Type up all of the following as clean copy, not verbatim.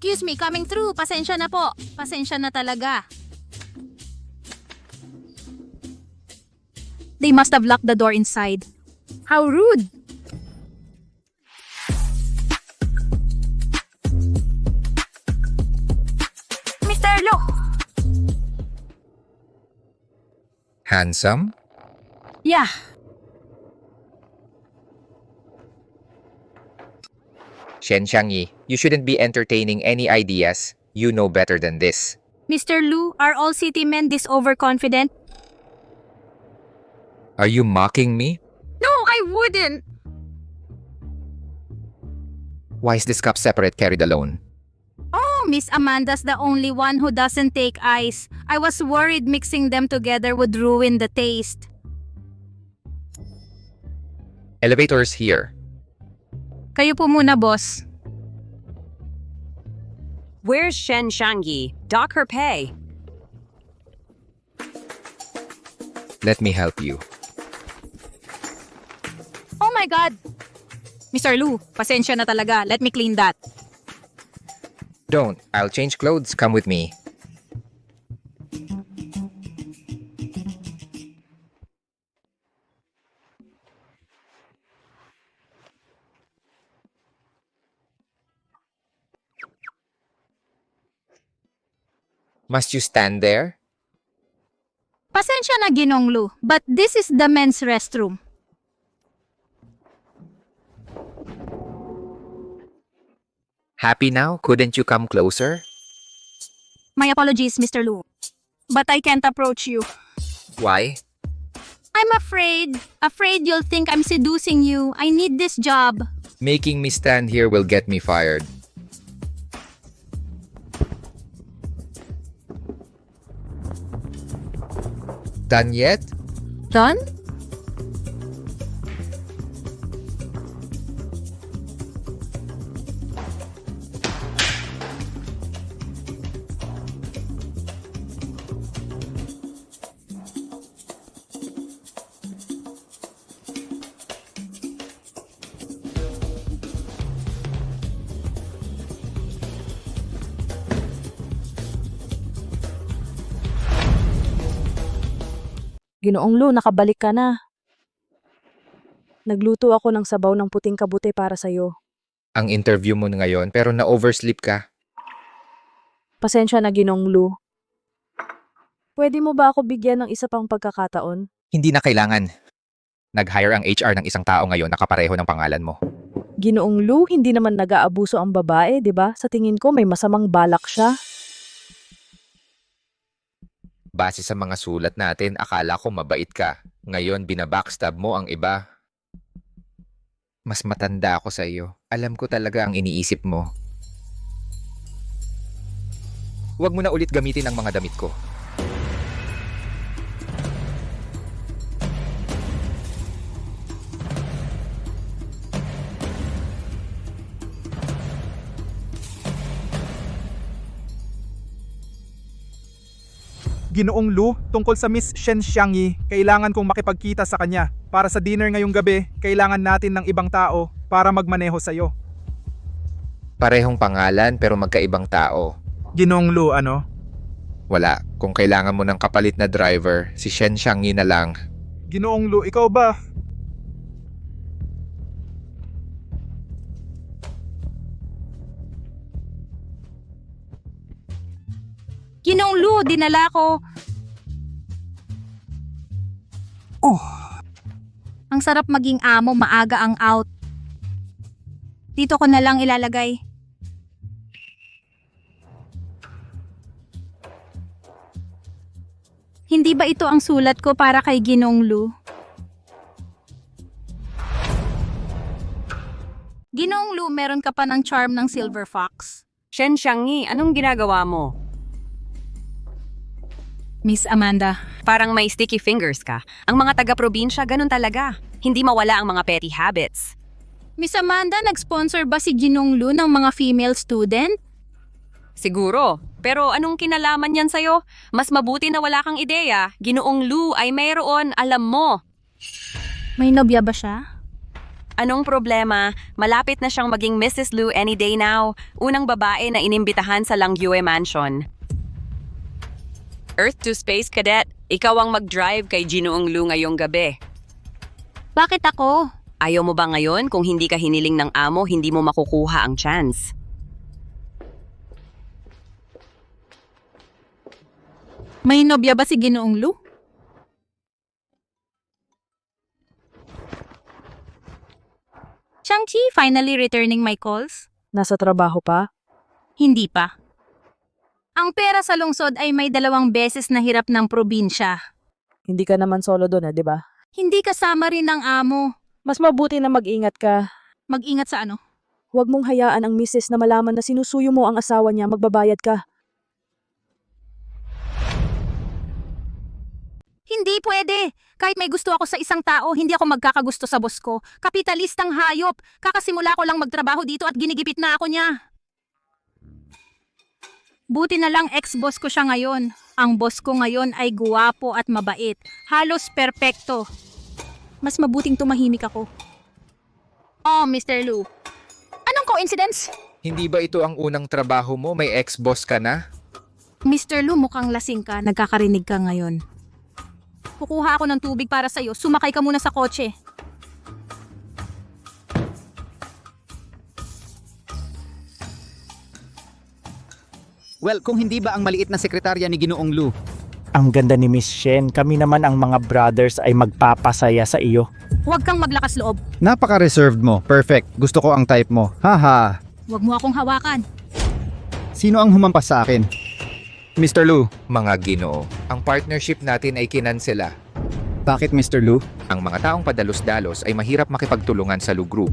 Excuse me, coming through. Pasensya na po. Pasensya na talaga. They must have locked the door inside. How rude! Mr. Lu! Handsome? Yeah. Shen Xiangyi, you shouldn't be entertaining any ideas. You know better than this. Mr. Lu, are all city men this overconfident? Are you mocking me? No, I wouldn't! Why is this cup separate carried alone? Oh, Miss Amanda's the only one who doesn't take ice. I was worried mixing them together would ruin the taste. Elevator's here. Kayo po muna, boss. Where's Shen Xiangyi? Dock her pay. Let me help you. Oh my God! Mr. Lu, pasensya na talaga. Let me clean that. Don't. I'll change clothes. Come with me. Must you stand there? Pasensya na, Ginong Lu, but this is the men's restroom. Happy now? Couldn't you come closer? My apologies, Mr. Lu, but I can't approach you. Why? I'm afraid you'll think I'm seducing you. I need this job. Making me stand here will get me fired. Done yet? Done? Ginoong Lu, nakabalik ka na. Nagluto ako ng sabaw ng puting kabute para sa'yo. Ang interview mo ngayon pero na-oversleep ka. Pasensya na, Ginoong Lu. Pwede mo ba ako bigyan ng isa pang pagkakataon? Hindi na kailangan. Nag-hire ang HR ng isang tao ngayon na kapareho ng pangalan mo. Ginoong Lu, hindi naman nag-aabuso ang babae, 'di ba? Sa tingin ko may masamang balak siya. Base sa mga sulat natin, akala ko mabait ka. Ngayon, binabackstab mo ang iba. Mas matanda ako sa iyo. Alam ko talaga ang iniisip mo. Huwag mo na ulit gamitin ang mga damit ko. Ginoong Lu, tungkol sa Miss Shen Xiangyi, kailangan kong makipagkita sa kanya. Para sa dinner ngayong gabi, kailangan natin ng ibang tao para magmaneho sa'yo. Parehong pangalan pero magkaibang tao. Ginoong Lu, ano? Wala. Kung kailangan mo ng kapalit na driver, si Shen Xiangyi na lang. Ginoong Lu, ikaw ba? Ginong Lu, dinala ko. Oh. Ang sarap maging amo, maaga ang out. Dito ko na lang ilalagay. Hindi ba ito ang sulat ko para kay Ginong Lu? Ginong Lu, meron ka pa ng charm ng Silver Fox? Shen Xiangyi, anong ginagawa mo? Miss Amanda, Parang may sticky fingers ka. Ang mga taga-probinsya, ganun talaga. Hindi mawala ang mga petty habits. Miss Amanda, nag-sponsor ba si Ginong Lu ng mga female student? Siguro. Pero anong kinalaman yan sa'yo? Mas mabuti na wala kang ideya. Ginoong Lu ay mayroon, alam mo. May nobya ba siya? Anong problema? Malapit na siyang maging Mrs. Lu any day now. Unang babae na inimbitahan sa Langyue Mansion. Earth to Space Cadet, ikaw ang mag-drive kay Ginoong Lu ngayong gabi. Bakit ako? Ayaw mo ba ngayon kung hindi ka hiniling ng amo, hindi mo makukuha ang chance? May nobya ba si Ginoong Lu? Shang-Chi finally returning my calls? Nasa trabaho pa? Hindi pa. Ang pera sa lungsod ay may 2 beses na hirap ng probinsya. Hindi ka naman solo doon, di ba? Hindi kasama rin ng amo. Mas mabuti na mag-ingat ka. Mag-ingat sa ano? Huwag mong hayaan ang misis na malaman na sinusuyo mo ang asawa niya, magbabayad ka. Hindi pwede. Kahit may gusto ako sa isang tao, hindi ako magkakagusto sa boss ko. Kapitalistang hayop. Kakasimula ko lang magtrabaho dito at ginigipit na ako niya. Buti na lang ex-boss ko siya ngayon. Ang boss ko ngayon ay guwapo at mabait. Halos perpekto. Mas mabuting tumahimik ako. Oh, Mr. Lu. Anong coincidence? Hindi ba ito ang unang trabaho mo? May ex-boss ka na? Mr. Lu, mukhang lasing ka. Nagkakarinig ka ngayon. Kukuha ako ng tubig para sa'yo. Sumakay ka muna sa kotse. Well, kung hindi ba ang maliit na sekretarya ni Ginoong Lu? Ang ganda ni Miss Shen, kami naman ang mga brothers ay magpapasaya sa iyo. Huwag kang maglakas loob. Napaka-reserved mo. Perfect. Gusto ko ang type mo. Haha. Huwag mo akong hawakan. Sino ang humampas sa akin? Mr. Lu. Mga Ginoo, ang partnership natin ay kinansela. Bakit Mr. Lu? Ang mga taong padalos-dalos ay mahirap makipagtulungan sa Lu Group.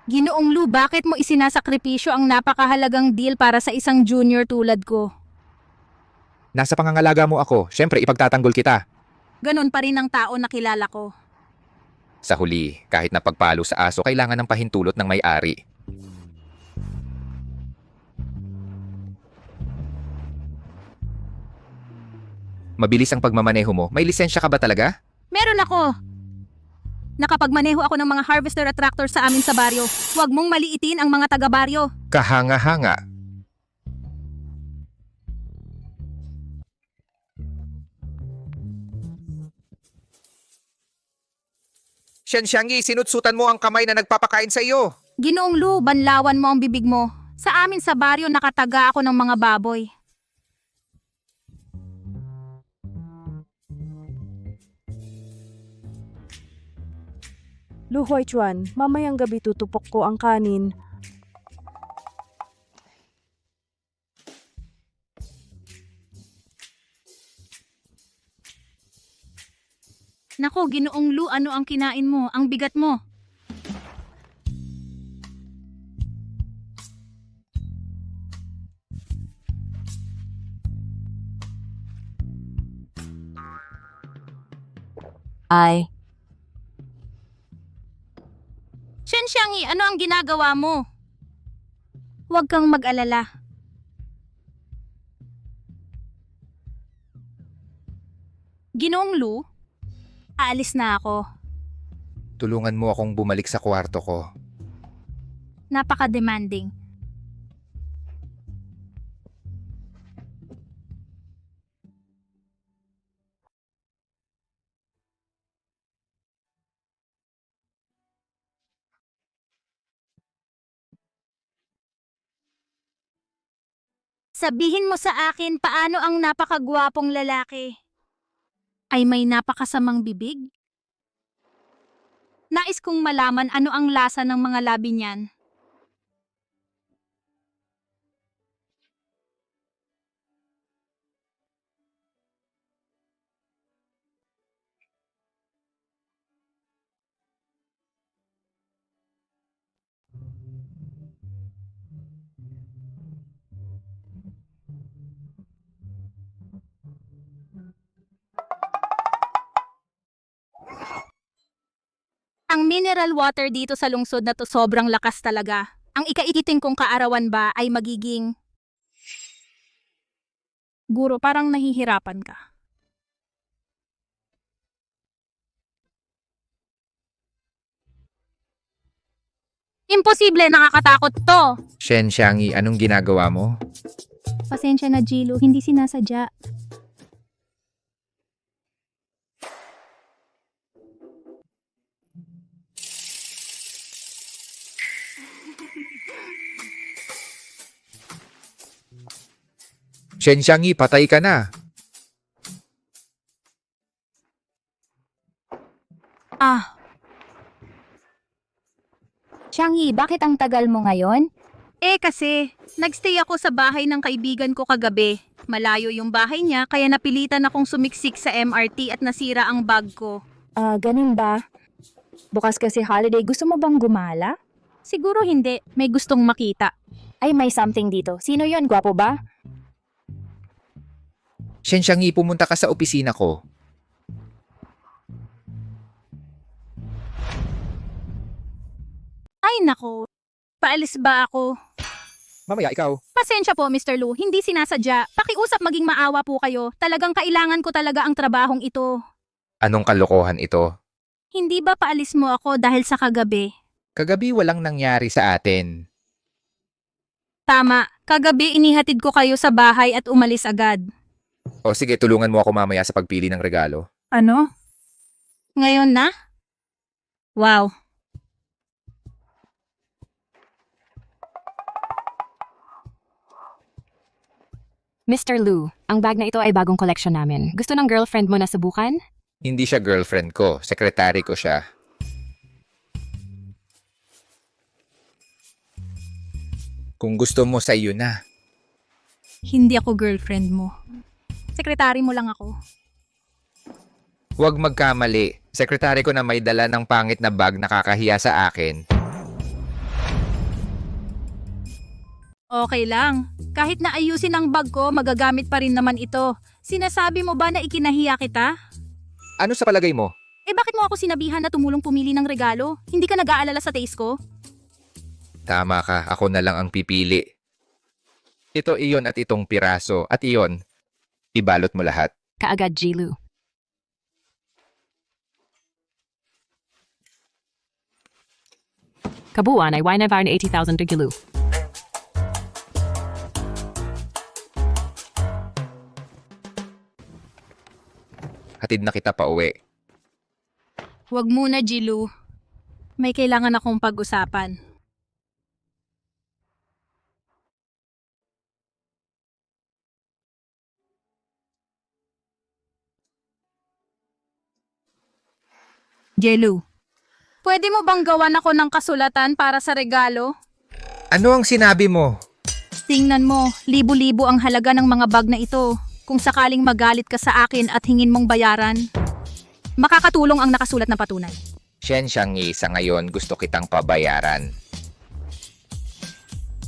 Ginoong Lu, bakit mo isinasakripisyo ang napakahalagang deal para sa isang junior tulad ko? Nasa pangangalaga mo ako, syempre ipagtatanggol kita. Ganon pa rin ang tao na kilala ko. Sa huli, kahit na pagpalo sa aso, kailangan ng pahintulot ng may-ari. Mabilis ang pagmamaneho mo. May lisensya ka ba talaga? Meron ako. Nakapagmaneho ako ng mga harvester at tractor sa amin sa baryo. Huwag mong maliitin ang mga taga-baryo. Kahanga-hanga. Shanshangyi, sinutsutan mo ang kamay na nagpapakain sa iyo. Ginoong Lu, banlawan mo ang bibig mo. Sa amin sa baryo nakataga ako ng mga baboy. Lu Huaichuan, mamayang gabi tutupok ko ang kanin. Nako, Ginoong Lu, ano ang kinain mo? Ang bigat mo. Ay, Shenxiangi, ano ang ginagawa mo? Huwag kang mag-alala. Ginoong Lu, aalis na ako. Tulungan mo akong bumalik sa kwarto ko. Napaka-demanding. Sabihin mo sa akin paano ang napakagwapong lalaki ay may napakasamang bibig? Nais kong malaman ano ang lasa ng mga labi niyan. mineral water dito sa lungsod na to sobrang lakas talaga. Ang ikaikiting kong kaarawan ba ay magiging... Guro, parang nahihirapan ka. Imposible, nakakatakot to. Shen Xiangyi, anong ginagawa mo? Pasensya na, Jilu, hindi sinasadya. Shen Xiangyi, patay ka na. Ah. Xiangyi, bakit ang tagal mo ngayon? Kasi, nagstay ako sa bahay ng kaibigan ko kagabi. Malayo yung bahay niya, kaya napilitan akong sumiksik sa MRT at nasira ang bag ko. Ganun ba? Bukas kasi holiday, gusto mo bang gumala? Siguro hindi, may gustong makita. Ay, may something dito. Sino yon? Gwapo ba? Shen Xiangyi, pumunta ka sa opisina ko. Ay nako, paalis ba ako? Mamaya, ikaw. Pasensya po, Mr. Lu, hindi sinasadya. Pakiusap maging maawa po kayo. Talagang kailangan ko talaga ang trabahong ito. Anong kalokohan ito? Hindi ba paalis mo ako dahil sa kagabi? Kagabi walang nangyari sa atin. Tama, kagabi inihatid ko kayo sa bahay at umalis agad. O sige, tulungan mo ako mamaya sa pagpili ng regalo. Ano? Ngayon na? Wow. Mr. Lu, ang bag na ito ay bagong collection namin. Gusto ng girlfriend mo na subukan? Hindi siya girlfriend ko, sekretary ko siya. Kung gusto mo sa iyo na. Hindi ako girlfriend mo. Sekretary mo lang ako. Huwag magkamali. Sekretary ko na may dala ng pangit na bag nakakahiya sa akin. Okay lang. Kahit na ayusin ang bag ko, magagamit pa rin naman ito. Sinasabi mo ba na ikinahiya kita? Ano sa palagay mo? Bakit mo ako sinabihan na tumulong pumili ng regalo? Hindi ka nag-aalala sa taste ko? Tama ka, ako na lang ang pipili. Ito iyon at itong piraso at iyon. Ibalot mo lahat. Kaagad, Jilu. Kabuuan ay YNVR na 80,000 Gilu. Hatid na kita pa uwi. Huwag muna, Jilu. May kailangan akong pag-usapan. Jilu, pwede mo bang gawan ako ng kasulatan para sa regalo? Ano ang sinabi mo? Tingnan mo, libo-libo ang halaga ng mga bag na ito. Kung sakaling magalit ka sa akin at hingin mong bayaran, makakatulong ang nakasulat na patunay. Shen Xiangyi, sa ngayon gusto kitang pabayaran.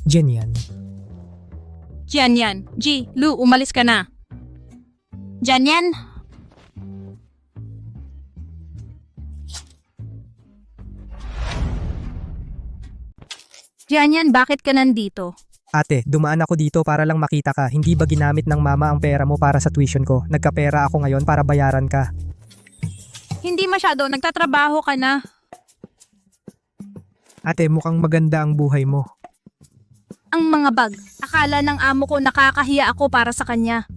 Diyan yan. Diyan yan. G, Lu, umalis ka na. Diyan yan. Diyan yan, bakit ka nandito? Ate, dumaan ako dito para lang makita ka. Hindi ba ginamit ng mama ang pera mo para sa tuition ko? Nagkapera ako ngayon para bayaran ka. Hindi masyado, nagtatrabaho ka na. Ate, mukhang maganda ang buhay mo. Ang mga bag, akala ng amo ko nakakahiya ako para sa kanya.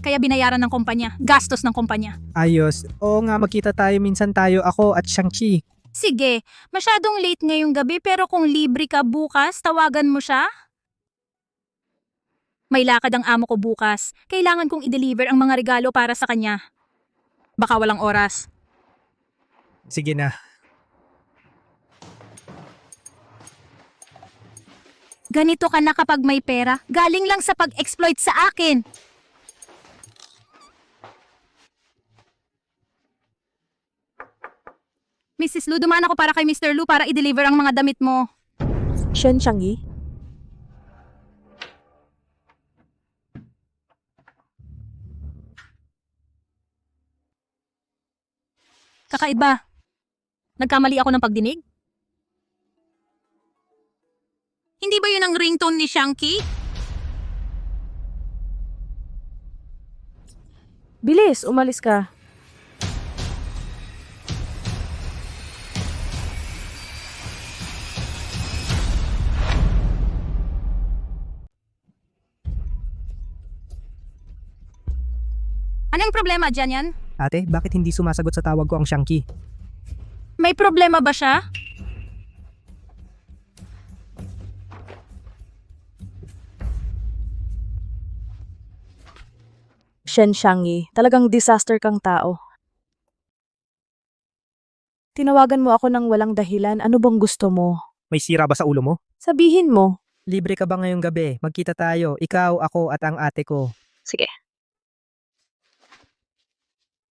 Kaya binayaran ng kumpanya, gastos ng kumpanya. Ayos. Oo nga, magkita tayo minsan tayo, ako at Shang-Chi. Sige, masyadong late ngayong gabi pero kung libre ka bukas, tawagan mo siya? May lakad ang amo ko bukas. Kailangan kong i-deliver ang mga regalo para sa kanya. Baka walang oras. Sige na. Ganito ka na kapag may pera. Galing lang sa pag-exploit sa akin. Mrs. Lu, dumaan ako para kay Mr. Lu para i-deliver ang mga damit mo. Shen Xiangyi? Kakaiba. Nagkamali ako ng pagdinig? Hindi ba yun ang ringtone ni Shanky? Bilis, umalis ka. Anong problema dyan yan? Ate, bakit hindi sumasagot sa tawag ko ang Shanky? May problema ba siya? Shen Xiangyi, talagang disaster kang tao. Tinawagan mo ako ng walang dahilan, ano bang gusto mo? May sira ba sa ulo mo? Sabihin mo. Libre ka ba ngayong gabi? Magkita tayo, ikaw, ako at ang ate ko. Sige.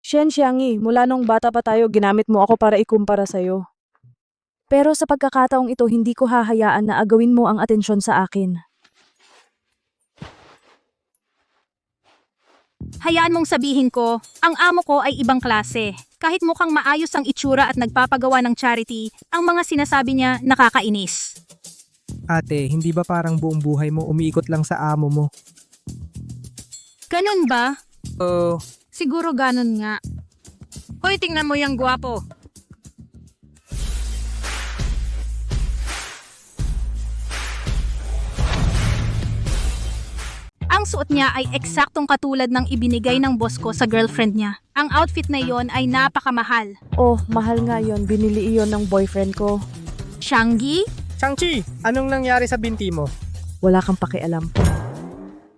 Shen Xiangyi, mula nung bata pa tayo, ginamit mo ako para ikumpara sa'yo. Pero sa pagkakataong ito, hindi ko hahayaan na agawin mo ang atensyon sa akin. Hayaan mong sabihin ko, ang amo ko ay ibang klase. Kahit mukhang maayos ang itsura at nagpapagawa ng charity, ang mga sinasabi niya nakakainis. Ate, hindi ba parang buong buhay mo umiikot lang sa amo mo? Ganun ba? Oh, Siguro ganun nga. Hoy, tingnan mo yung gwapo. Ang suot niya ay eksaktong katulad ng ibinigay ng boss ko sa girlfriend niya. Ang outfit na iyon ay napakamahal. Oh, mahal nga yon, binili iyon ng boyfriend ko. Shangy? Shang-Chi, anong nangyari sa binti mo? Wala kang pakialam.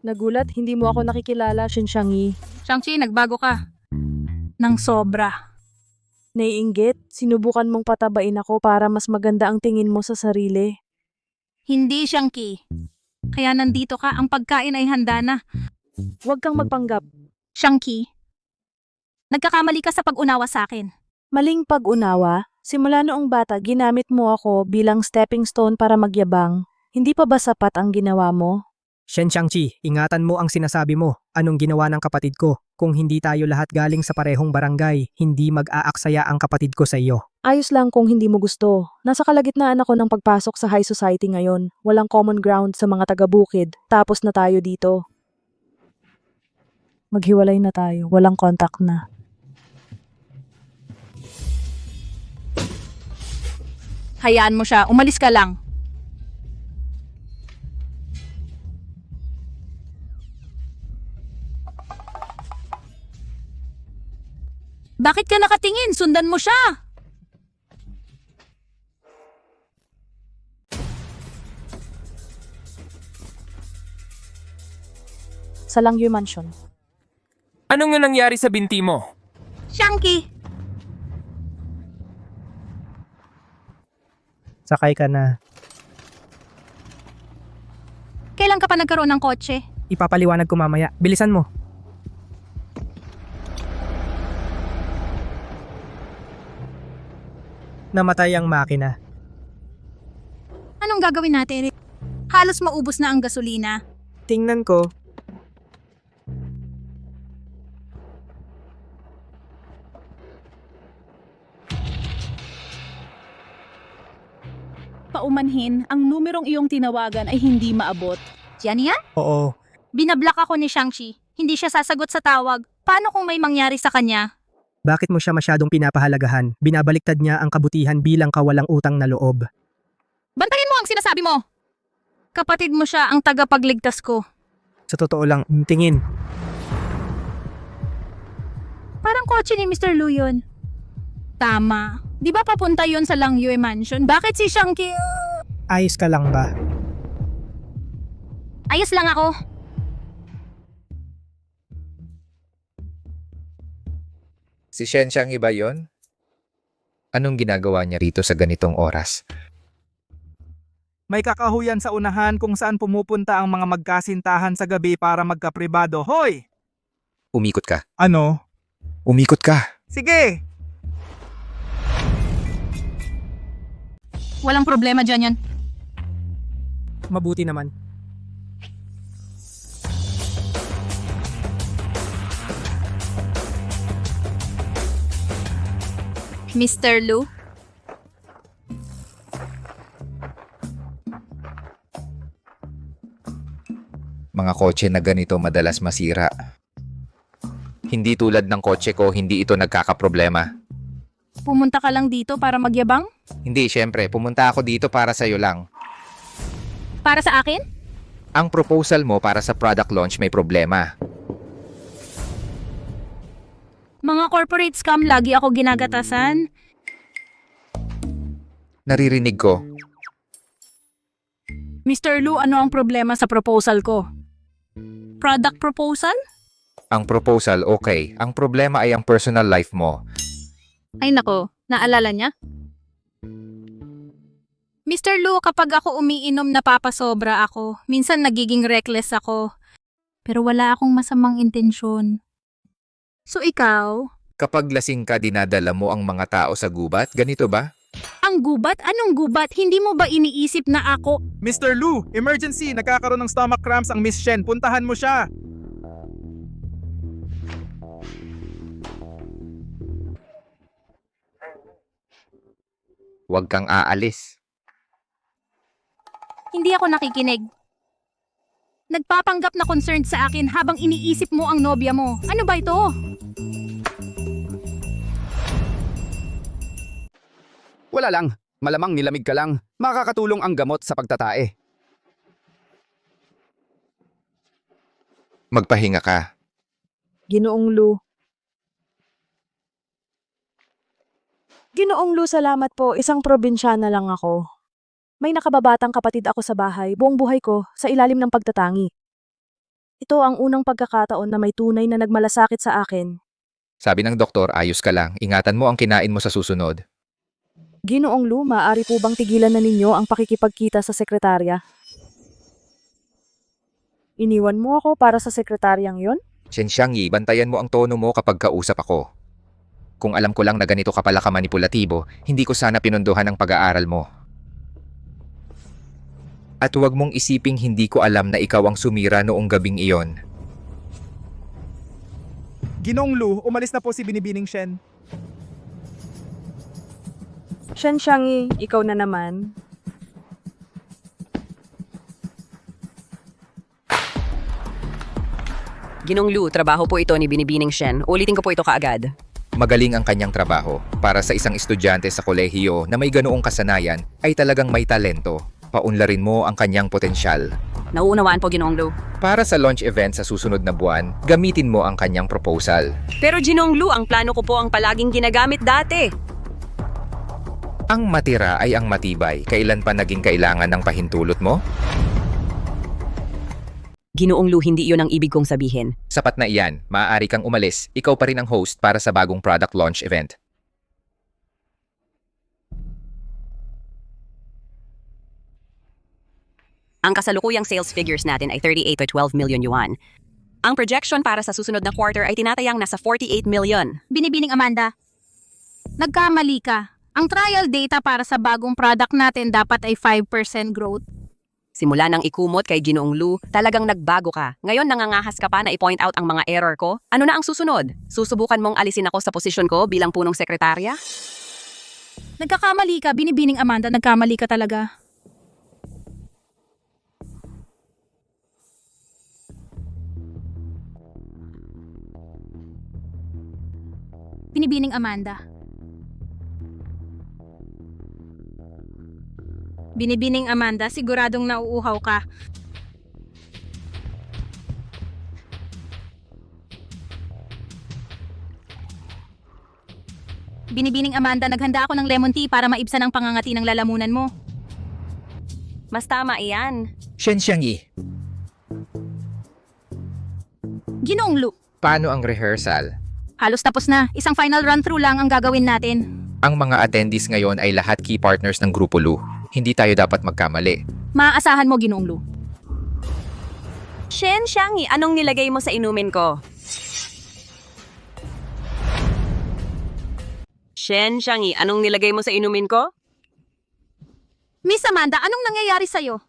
Nagulat, hindi mo ako nakikilala, Shen Xiangyi. Shang-Chi, nagbago ka. Nang sobra. Naiinggit, sinubukan mong patabain ako para mas maganda ang tingin mo sa sarili. Hindi, Shanky. Kaya nandito ka, ang pagkain ay handa na. Huwag kang magpanggap. Shanky, nagkakamali ka sa pag-unawa sa akin. Maling pag-unawa, simula noong bata ginamit mo ako bilang stepping stone para magyabang. Hindi pa ba sapat ang ginawa mo? Shen Shang-Chi, ingatan mo ang sinasabi mo. Anong ginawa ng kapatid ko? Kung hindi tayo lahat galing sa parehong barangay, hindi mag-aaksaya ang kapatid ko sa iyo. Ayos lang kung hindi mo gusto. Nasa kalagitnaan ako ng pagpasok sa high society ngayon. Walang common ground sa mga taga-bukid. Tapos na tayo dito. Maghiwalay na tayo. Walang contact na. Hayaan mo siya, umalis ka lang. Bakit ka nakatingin? Sundan mo siya! Sa Langyu Mansion. Anong nga nangyari sa binti mo? Shanky! Sakay ka na. Kailan ka pa nagkaroon ng kotse? Ipapaliwanag ko mamaya. Bilisan mo. Namatay ang makina. Anong gagawin natin? Halos maubos na ang gasolina. Tingnan ko. Paumanhin, ang numerong iyong tinawagan ay hindi maabot. Yan yan? Oo. Binablock ako ni Shang-Chi. Hindi siya sasagot sa tawag. Paano kung may mangyari sa kanya? Bakit mo siya masyadong pinapahalagahan? Binabaliktad niya ang kabutihan bilang kawalang utang na loob. Bantayan mo ang sinasabi mo! Kapatid mo siya ang tagapagligtas ko. Sa totoo lang, tingin. Parang kotse ni Mr. Lu yun. Tama. Di ba papunta yun sa Langyue Mansion? Bakit si Shanky? Ayos ka lang ba? Ayos lang ako. Si Shen Xiangyi ba yun? Anong ginagawa niya rito sa ganitong oras? May kakahuyan sa unahan kung saan pumupunta ang mga magkasintahan sa gabi para magkapribado. Hoy! Umikot ka. Ano? Umikot ka. Sige! Walang problema dyan yan. Mabuti naman. Mr. Lu, Mga kotse na ganito madalas masira. Hindi tulad ng kotse ko, hindi ito nagkakaproblema. Pumunta ka lang dito para magyabang? Hindi, syempre, pumunta ako dito para sa'yo lang. Para sa akin? Ang proposal mo para sa product launch may problema. Mga corporate scam lagi ako ginagatasan. Naririnig ko. Mr. Lu, ano ang problema sa proposal ko? Product proposal? Ang proposal, okay. Ang problema ay ang personal life mo. Ay nako, naalala niya? Mr. Lu, kapag ako umiinom napapasobra ako. Minsan nagiging reckless ako. Pero wala akong masamang intensyon. So ikaw? Kapag lasing ka, dinadala mo ang mga tao sa gubat? Ganito ba? Ang gubat? Anong gubat? Hindi mo ba iniisip na ako? Mr. Lu, emergency! Nagkakaroon ng stomach cramps ang Miss Shen. Puntahan mo siya! Huwag kang aalis. Hindi ako nakikinig. Nagpapanggap na concerned sa akin habang iniisip mo ang nobya mo. Ano ba ito? Wala lang. Malamang nilamig ka lang. Makakatulong ang gamot sa pagtatae. Magpahinga ka. Ginoong Lu. Ginoong Lu, salamat po. Isang probinsyana lang ako. May nakababatang kapatid ako sa bahay, buong buhay ko, sa ilalim ng pagtatangi. Ito ang unang pagkakataon na may tunay na nagmalasakit sa akin. Sabi ng doktor, ayos ka lang. Ingatan mo ang kinain mo sa susunod. Ginoong Lu, maaari po bang tigilan na ninyo ang pakikipagkita sa sekretarya? Iniwan mo ako para sa sekretaryang yon? Shen Xiangyi, bantayan mo ang tono mo kapag kausap ako. Kung alam ko lang na ganito ka pala kamanipulatibo, hindi ko sana pinunduhan ang pag-aaral mo. At huwag mong isiping hindi ko alam na ikaw ang sumira noong gabing iyon. Ginong Lu, umalis na po si Binibining Shen. Shen Xiangyi, ikaw na naman. Ginong Lu, trabaho po ito ni Binibining Shen. Ulitin ko po ito kaagad. Magaling ang kanyang trabaho. Para sa isang estudyante sa kolehiyo na may ganoong kasanayan, ay talagang may talento. Paunlarin mo ang kanyang potensyal. Nauunawaan po, Ginong Lu. Para sa launch event sa susunod na buwan, gamitin mo ang kanyang proposal. Pero Ginong Lu, ang plano ko po ang palaging ginagamit dati. Ang matira ay ang matibay. Kailan pa naging kailangan ng pahintulot mo? Ginoong Lu, hindi iyon ang ibig kong sabihin. Sapat na iyan. Maaari kang umalis. Ikaw pa rin ang host para sa bagong product launch event. Ang kasalukuyang sales figures natin ay 38 to 12 million yuan. Ang projection para sa susunod na quarter ay tinatayang nasa 48 million. Binibining Amanda, nagkamali ka. Ang trial data para sa bagong product natin dapat ay 5% growth. Simula nang ikumot kay Ginoong Lu, talagang nagbago ka. Ngayon nangangahas ka pa na i-point out ang mga error ko. Ano na ang susunod? Susubukan mong alisin ako sa posisyon ko bilang punong sekretarya? Nagkakamali ka, Binibining Amanda, nagkamali ka talaga. Binibining Amanda. Binibining Amanda, siguradong nauuhaw ka. Binibining Amanda, naghanda ako ng lemon tea para maibsan ang pangangati ng lalamunan mo. Mas tama iyan. Shen Xiangyi, Ginoong Lu, paano ang rehearsal? halos tapos na. Isang final run-through lang ang gagawin natin. Ang mga attendees ngayon ay lahat key partners ng Grupo Lu. Hindi tayo dapat magkamali. Maaasahan mo, Ginoong Lu. Shen Xiangyi, anong nilagay mo sa inumin ko? Shen Xiangyi, anong nilagay mo sa inumin ko? Miss Amanda, anong nangyayari sa'yo?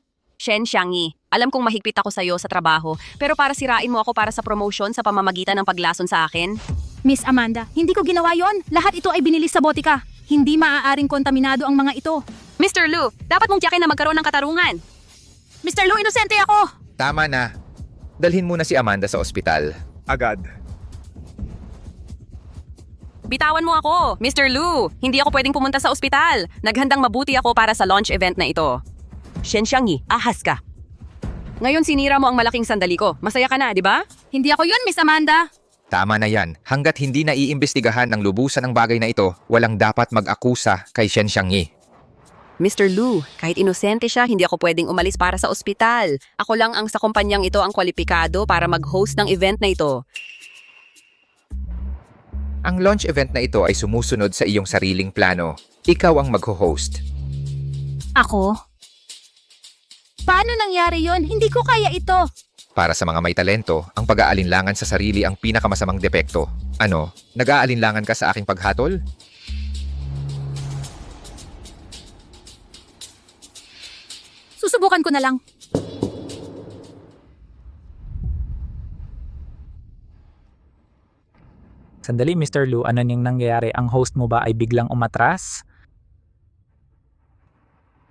Shen Xiangyi, alam kong mahigpit ako sa'yo sa trabaho, pero para sirain mo ako para sa promotion sa pamamagitan ng paglason sa akin? Miss Amanda, hindi ko ginawa yon. Lahat ito ay binili sa botika. Hindi maaaring kontaminado ang mga ito. Mr. Lu, dapat mong tiyakin na magkaroon ng katarungan. Mr. Lu, inosente ako! Tama na. Dalhin muna si Amanda sa ospital. Agad. Bitawan mo ako, Mr. Lu. Hindi ako pwedeng pumunta sa ospital. Naghandang mabuti ako para sa launch event na ito. Shen Xiangyi, ahas ka. Ngayon sinira mo ang malaking sandali ko. Masaya ka na, di ba? Hindi ako yun, Miss Amanda. Tama na yan. Hanggat hindi na iimbestigahan ng lubusan ng bagay na ito, walang dapat mag-akusa kay Shen Xiangyi. Mr. Lu, kahit inosente siya, hindi ako pwedeng umalis para sa ospital. Ako lang ang sa kumpanyang ito ang kwalipikado para mag-host ng event na ito. Ang launch event na ito ay sumusunod sa iyong sariling plano. Ikaw ang mag-host. Ako? Paano nangyari yon? Hindi ko kaya ito. Para sa mga may talento, ang pag-aalinlangan sa sarili ang pinakamasamang depekto. Ano, nag-aalinlangan ka sa aking paghatol? Susubukan ko na lang. Sandali, Mr. Lu, ano niyang nangyayari? Ang host mo ba ay biglang umatras?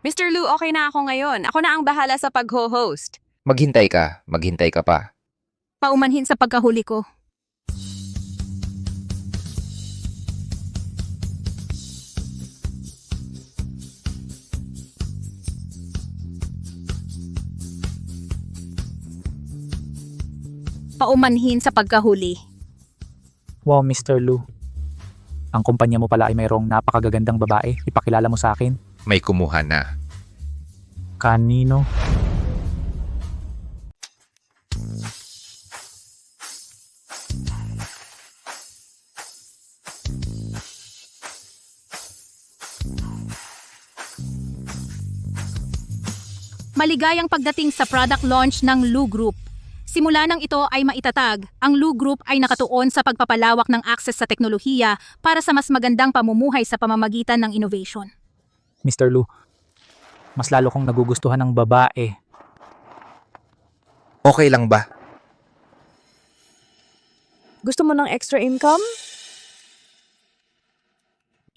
Mr. Lu, okay na ako ngayon. Ako na ang bahala sa pag-host. Maghintay ka pa. Paumanhin sa pagkahuli ko. Paumanhin sa pagkahuli. Wow, Mr. Lu. Ang kumpanya mo pala ay mayroong napakagagandang babae. Ipakilala mo sa akin. May kumuha na. Kanino? Maligayang pagdating sa product launch ng Lu Group. Simula nang ito ay maitatag, ang Lu Group ay nakatuon sa pagpapalawak ng access sa teknolohiya para sa mas magandang pamumuhay sa pamamagitan ng innovation. Mr. Lu, mas lalo kong nagugustuhan ng babae. Okay lang ba? Gusto mo ng extra income?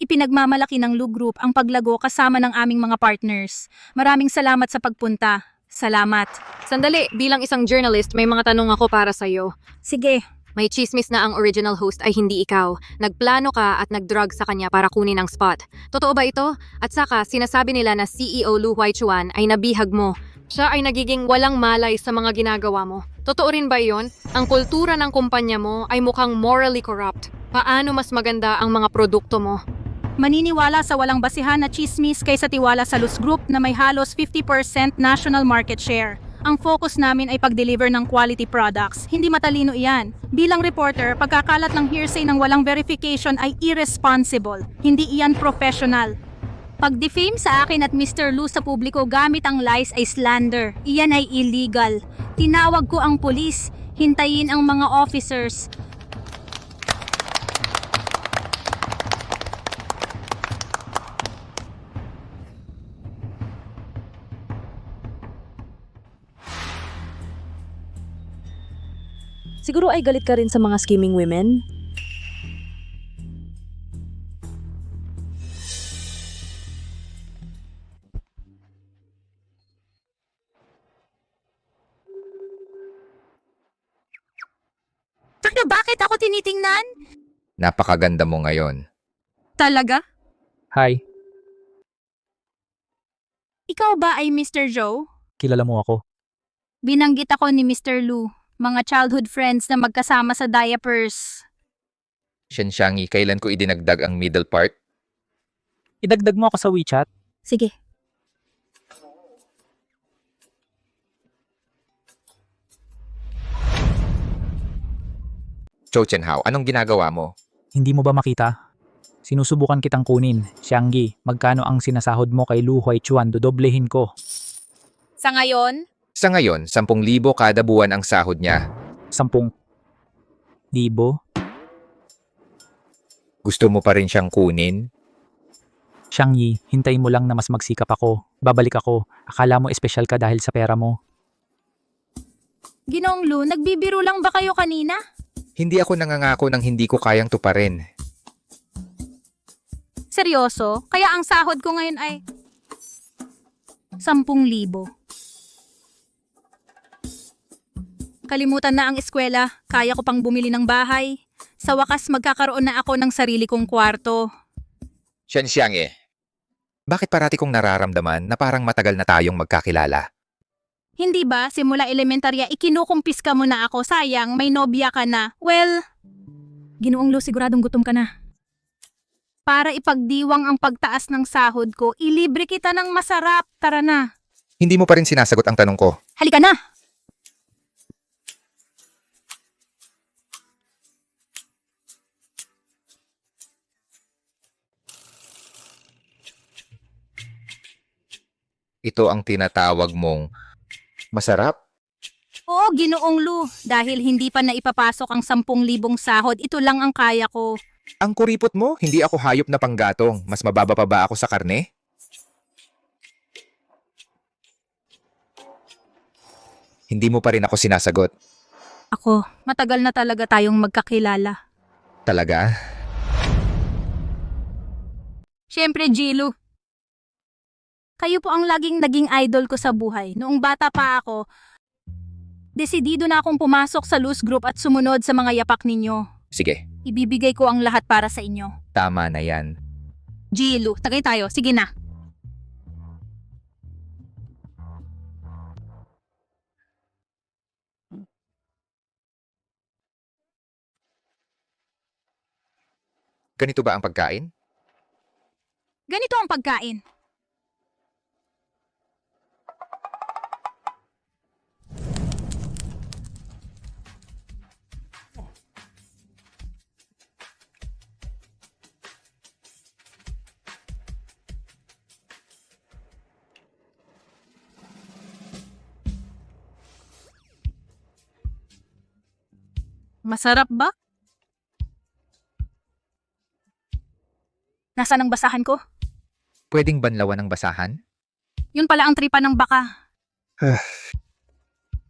Ipinagmamalaki ng Lu Group ang paglago kasama ng aming mga partners. Maraming salamat sa pagpunta. Salamat. Sandali, bilang isang journalist, may mga tanong ako para sa'yo. Sige. May chismis na ang original host ay hindi ikaw. Nagplano ka at nagdrug sa kanya para kunin ang spot. Totoo ba ito? At saka, sinasabi nila na CEO Lu Huaichuan ay nabihag mo. Siya ay nagiging walang malay sa mga ginagawa mo. Totoo rin ba iyon? Ang kultura ng kumpanya mo ay mukhang morally corrupt. Paano mas maganda ang mga produkto mo? Maniniwala sa walang basihan na chismis kaysa tiwala sa Luz Group na may halos 50% national market share. Ang focus namin ay pag-deliver ng quality products. Hindi matalino iyan. Bilang reporter, pagkakalat ng hearsay ng walang verification ay irresponsible. Hindi iyan professional. Pag-defame sa akin at Mr. Lu sa publiko gamit ang lies ay slander. Iyan ay illegal. Tinawag ko ang pulis. Hintayin ang mga officers. Siguro ay galit ka rin sa mga scheming women? Teka, bakit ako tinitingnan? Napakaganda mo ngayon. Talaga? Hi, Ikaw ba ay Mr. Joe? kilala mo ako. Binanggit ako ni Mr. Lu. Mga childhood friends na magkasama sa diapers. Shen Xiangyi, kailan ko idinagdag ang middle part? Idagdag mo ako sa WeChat. Sige. Cho Chen Hao, anong ginagawa mo? Hindi mo ba makita? Sinusubukan kitang kunin. Xiangyi, magkano ang sinasahod mo kay Lu Huaichuan? Dodoblehin ko. Sa ngayon, Sa ngayon, 10,000 kada buwan ang sahod niya. 10,000. Gusto mo pa rin siyang kunin? Xiangyi, hintay mo lang na mas magsikap ako. Babalik ako. Akala mo espesyal ka dahil sa pera mo. Ginoong Lu, nagbibiro lang ba kayo kanina? Hindi ako nangangako ng hindi ko kayang tuparin. Seryoso? Kaya ang sahod ko ngayon ay 10,000. Nakakalimutan na ang eskwela. Kaya ko pang bumili ng bahay. Sa wakas, magkakaroon na ako ng sarili kong kwarto. Shenxiangi, bakit parati kong nararamdaman na parang matagal na tayong magkakilala? Hindi ba, simula elementarya, ikinukumpis ka mo na ako. Sayang, may nobya ka na. Well, Ginoong Lu, siguradong gutom ka na. Para ipagdiwang ang pagtaas ng sahod ko, ilibre kita ng masarap. Tara na. Hindi mo pa rin sinasagot ang tanong ko. Halika na! Ito ang tinatawag mong masarap? Oo, Ginoong Lu. Dahil hindi pa naipapasok ang 10,000 sahod, ito lang ang kaya ko. Ang kuripot mo, hindi ako hayop na panggatong. Mas mababa pa ba ako sa karne? Hindi mo pa rin ako sinasagot. Ako, matagal na talaga tayong magkakilala. Talaga? Siyempre, Jilu. Kayo po ang laging naging idol ko sa buhay. Noong bata pa ako, desidido na akong pumasok sa loose group at sumunod sa mga yapak ninyo. Sige, Ibibigay ko ang lahat para sa inyo. tama na yan. Jilu, tagay tayo. Sige na. Ganito ba ang pagkain? Ganito ang pagkain. Masarap ba? Nasaan ang basahan ko? Pwedeng banlawan ng basahan? Yun pala ang tripa ng baka.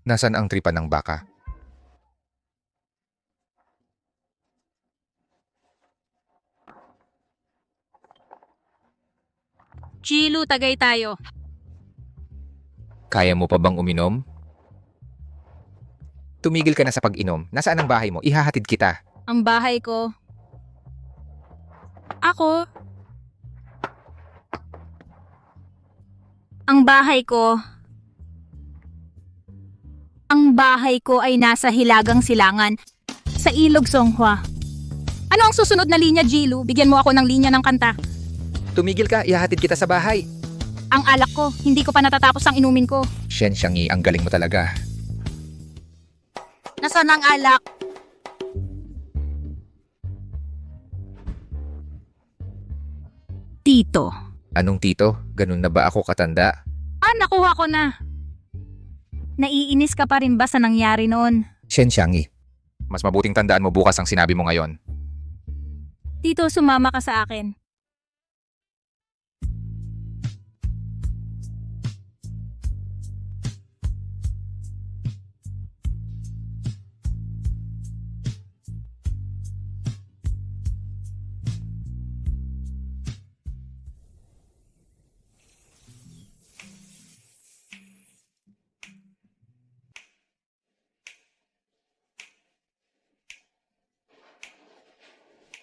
Nasaan ang tripa ng baka? Jilu, tagay tayo. Kaya mo pa bang uminom? Tumigil ka na sa pag-inom. Nasaan ang bahay mo? Ihahatid kita. Ang bahay ko. Ako. Ang bahay ko. Ang bahay ko ay nasa Hilagang Silangan, sa Ilog Songhua. Ano ang susunod na linya, Jilu? Bigyan mo ako ng linya ng kanta. Tumigil ka, ihahatid kita sa bahay. Ang alak ko, hindi ko pa natatapos ang inumin ko. Shenxiangi, ang galing mo talaga. Nasaan ang alak? Tito. Anong tito? Ganun na ba ako katanda? Nakuha ko na. Naiinis ka pa rin ba sa nangyari noon? Shenxiangi, mas mabuting tandaan mo bukas ang sinabi mo ngayon. Tito, sumama ka sa akin.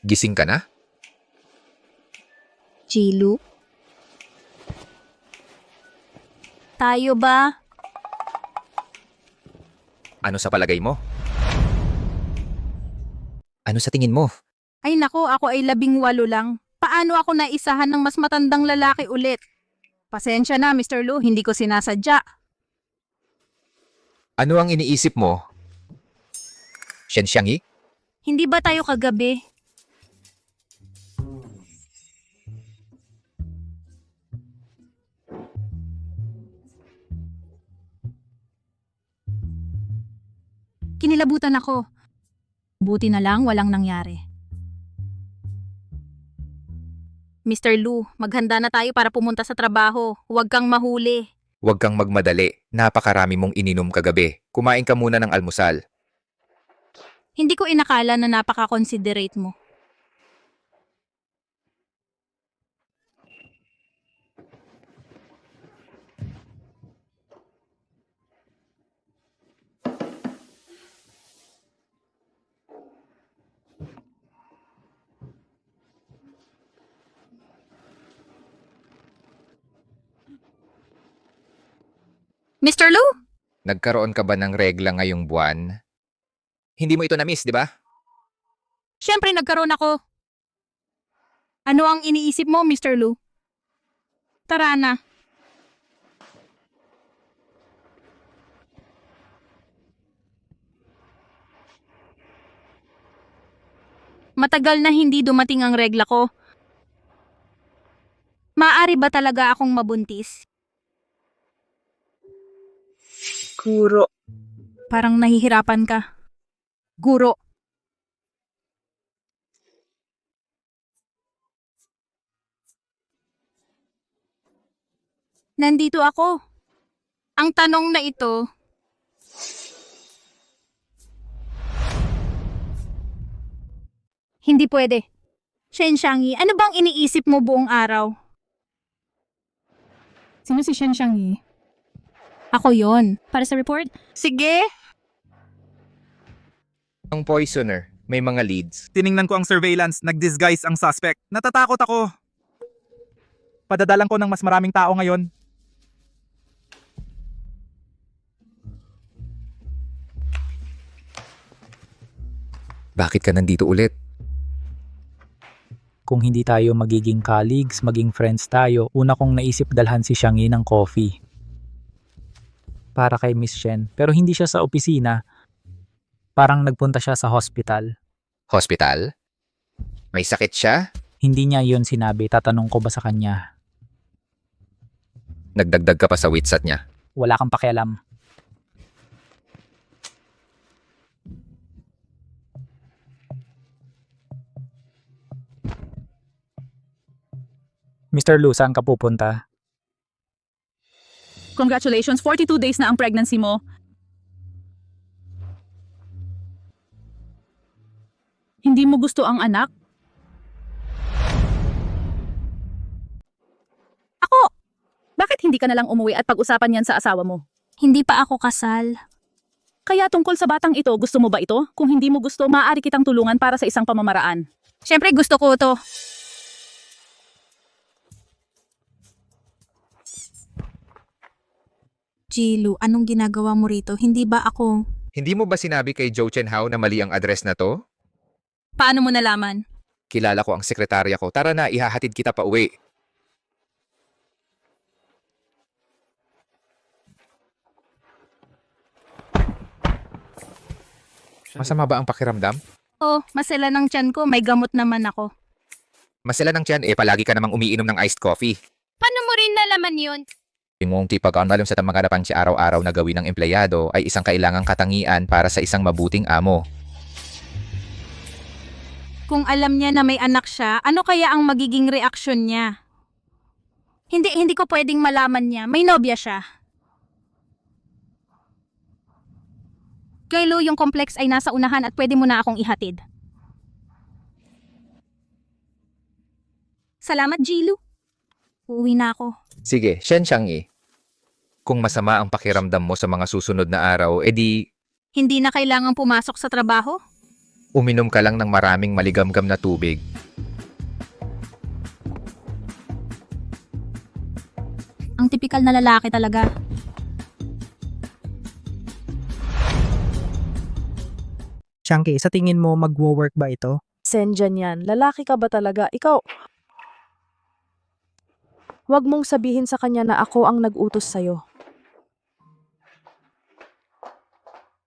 Gising ka na? Jilu? Tayo ba? Ano sa palagay mo? Ano sa tingin mo? Ay nako, ako ay 18 lang. Paano ako naisahan ng mas matandang lalaki ulit? Pasensya na, Mr. Lu, hindi ko sinasadya. Ano ang iniisip mo? Shenxiangi? Hindi ba tayo kagabi? Kinilabutan ako. Buti na lang walang nangyari. Mr. Lu, maghanda na tayo para pumunta sa trabaho. Huwag kang mahuli. Huwag kang magmadali. Napakarami mong ininom kagabi. Kumain ka muna ng almusal. Hindi ko inakala na napaka-considerate mo. Mr. Lu? Nagkaroon ka ba ng regla ngayong buwan? Hindi mo ito na-miss, di ba? Siyempre nagkaroon ako. Ano ang iniisip mo, Mr. Lu? Tara na. Matagal na hindi dumating ang regla ko. Maaari ba talaga akong mabuntis? Kuro. Parang nahihirapan ka. Guro. Nandito ako. Ang tanong na ito, hindi pwede. Shen Xiangyi, ano bang iniisip mo buong araw? Sino si Shen Xiangyi? Ako yon. Para sa report? Sige. Ang poisoner, may mga leads. Tiningnan ko ang surveillance, nag-disguise ang suspect. Natatakot ako. Padadalan ko ng mas maraming tao ngayon. Bakit ka nandito ulit? Kung hindi tayo magiging colleagues, maging friends tayo, una kong naisip dalhan si Xiangyi ng coffee. Para kay Miss Shen. Pero hindi siya sa opisina. Parang nagpunta siya sa hospital. Hospital? May sakit siya? Hindi niya yon sinabi. Tatanong ko ba sa kanya? Nagdagdag ka pa sa witsat niya. Wala kang pakialam. Mr. Lu, saan ka pupunta? Congratulations, 42 days na ang pregnancy mo. Hindi mo gusto ang anak? Ako, Bakit hindi ka na lang umuwi at pag-usapan yan sa asawa mo? hindi pa ako kasal. Kaya tungkol sa batang ito, gusto mo ba ito? Kung hindi mo gusto, maaari kitang tulungan para sa isang pamamaraan. Siyempre gusto ko to. Jilu, anong ginagawa mo rito? Hindi ba ako... Hindi mo ba sinabi kay Zhou Chenhao na mali ang address na to? Paano mo nalaman? Kilala ko ang sekretarya ko. Tara na, ihahatid kita pa uwi. Masama ba ang pakiramdam? Oh, masela ng tiyan ko. May gamot naman ako. Masela ng tiyan, palagi ka namang umiinom ng iced coffee. Paano mo rin nalaman yun? Yung tipag-analom sa tamangarapan si araw-araw na gawin ng empleyado ay isang kailangang katangian para sa isang mabuting amo. Kung alam niya na may anak siya, ano kaya ang magiging reaksyon niya? Hindi ko pwedeng malaman niya. May nobya siya. Kaylo, yung complex ay nasa unahan at pwede mo na akong ihatid. Salamat, Jilu. Uuwi na ako. Sige, Shen Xiangyi. Kung masama ang pakiramdam mo sa mga susunod na araw, edi Hindi na kailangang pumasok sa trabaho? uminom ka lang ng maraming maligamgam na tubig. Ang tipikal na lalaki talaga. Xiangyi, sa tingin mo magwo-work ba ito? Sendyan yan. Lalaki ka ba talaga? Ikaw. Huwag mong sabihin sa kanya na ako ang nag-utos sa'yo.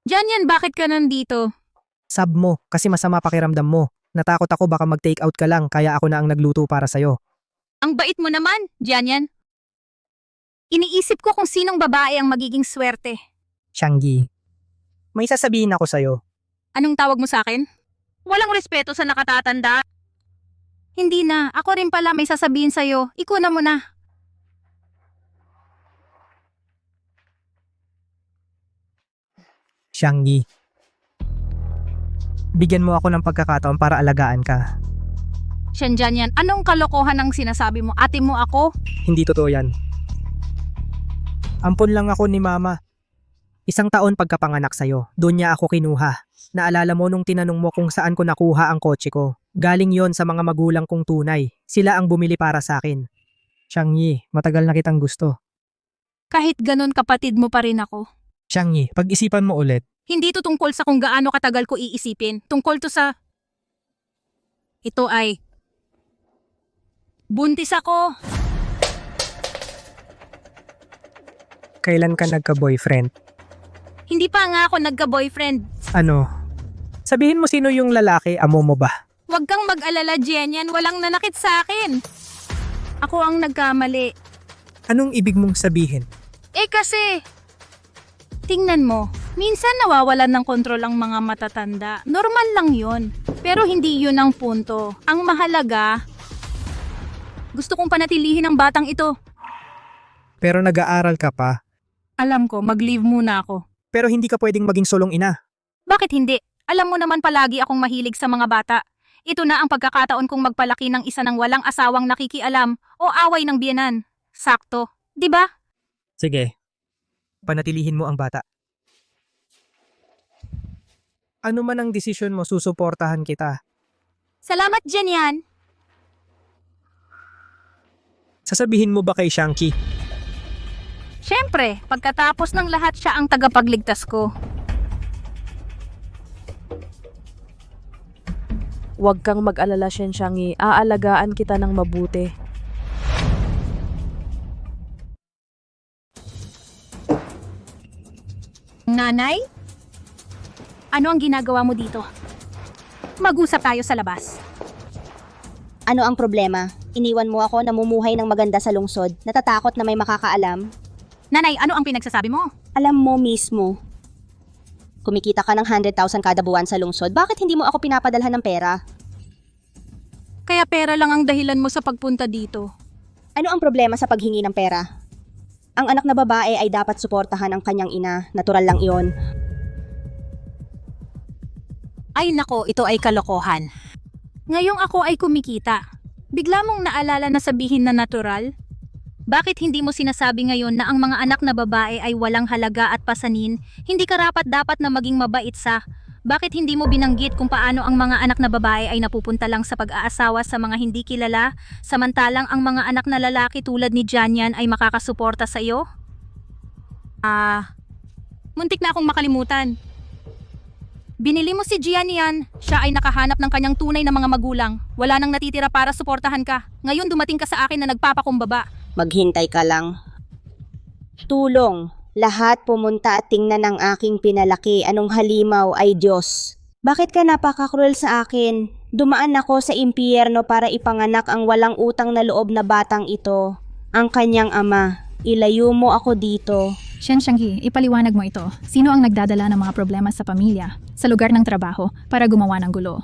Janyan, bakit ka nandito? Sab mo, kasi masama pakiramdam mo. Natakot ako baka mag-take out ka lang, kaya ako na ang nagluto para sa'yo. Ang bait mo naman, Janyan. Iniisip ko kung sinong babae ang magiging swerte. Xiangyi, may sasabihin ako sa'yo. Anong tawag mo sa akin? Walang respeto sa nakatatanda. Hindi na, ako rin pala may sasabihin sa'yo. Ikuna mo na. Xiangyi, bigyan mo ako ng pagkakataon para alagaan ka. Shen Janyan, anong kalokohan ang sinasabi mo? Ate mo ako? Hindi totoo yan. Ampon lang ako ni Mama. 1 taon pagkapanganak sa'yo, doon niya ako kinuha. Naalala mo nung tinanong mo kung saan ko nakuha ang kotse ko. Galing yon sa mga magulang kong tunay. Sila ang bumili para sa akin. Xiangyi, matagal na kitang gusto. Kahit ganun kapatid mo pa rin ako. Xiangyi, pag-isipan mo ulit. Hindi to tungkol sa kung gaano katagal ko iisipin. Tungkol to sa... Ito ay... Buntis ako. Kailan ka nagka-boyfriend? Hindi pa nga ako nagka-boyfriend. Ano? Sabihin mo sino yung lalaki, amo mo ba? Huwag kang mag-alala, Jenyan. Walang nanakit sa akin. Ako ang nagkamali. Anong ibig mong sabihin? Kasi... Tingnan mo, minsan nawawalan ng kontrol ang mga matatanda. Normal lang yun. Pero hindi yun ang punto. Ang mahalaga, gusto kong panatilihin ang batang ito. Pero nag-aaral ka pa. Alam ko, mag-leave muna ako. Pero hindi ka pwedeng maging solong ina. Bakit hindi? Alam mo naman palagi akong mahilig sa mga bata. Ito na ang pagkakataon kong magpalaki ng isa ng walang asawang nakikialam o away ng biyenan. Sakto, di ba? Sige. Panatilihin mo ang bata. Ano man ang desisyon mo, susuportahan kita. Salamat, Jenyan. Sasabihin mo ba kay Xiangqi? Siyempre, pagkatapos ng lahat siya ang tagapagligtas ko. Huwag kang mag-alala, Xiangyi. Aalagaan kita ng mabuti. Nanay? Ano ang ginagawa mo dito? Mag-usap tayo sa labas. Ano ang problema? Iniwan mo ako namumuhay ng maganda sa lungsod. Natatakot na may makakaalam? Nanay, ano ang pinagsasabi mo? Alam mo mismo. Kumikita ka ng 100,000 kada buwan sa lungsod. Bakit hindi mo ako pinapadalhan ng pera? Kaya pera lang ang dahilan mo sa pagpunta dito. Ano ang problema sa paghingi ng pera? Ang anak na babae ay dapat suportahan ang kanyang ina. Natural lang iyon. Ay nako, ito ay kalokohan. Ngayong ako ay kumikita. Bigla mong naalala na sabihin na natural? Bakit hindi mo sinasabi ngayon na ang mga anak na babae ay walang halaga at pasanin? Hindi karapat-dapat na maging mabait sa... Bakit hindi mo binanggit kung paano ang mga anak na babae ay napupunta lang sa pag-aasawa sa mga hindi kilala, samantalang ang mga anak na lalaki tulad ni Janyan ay makakasuporta sa iyo? Muntik na akong makalimutan. Binili mo si Jianian, siya ay nakahanap ng kanyang tunay na mga magulang. Wala nang natitira para suportahan ka. Ngayon dumating ka sa akin na nagpapakumbaba. Maghintay ka lang. Tulong. Lahat pumunta at tingnan ang aking pinalaki. Anong halimaw ay Diyos. Bakit ka napaka-cruel sa akin? Dumaan ako sa impyerno para ipanganak ang walang utang na loob na batang ito. Ang kanyang ama. Ilayo mo ako dito. Xiangyi, ipaliwanag mo ito. Sino ang nagdadala ng mga problema sa pamilya, sa lugar ng trabaho, para gumawa ng gulo?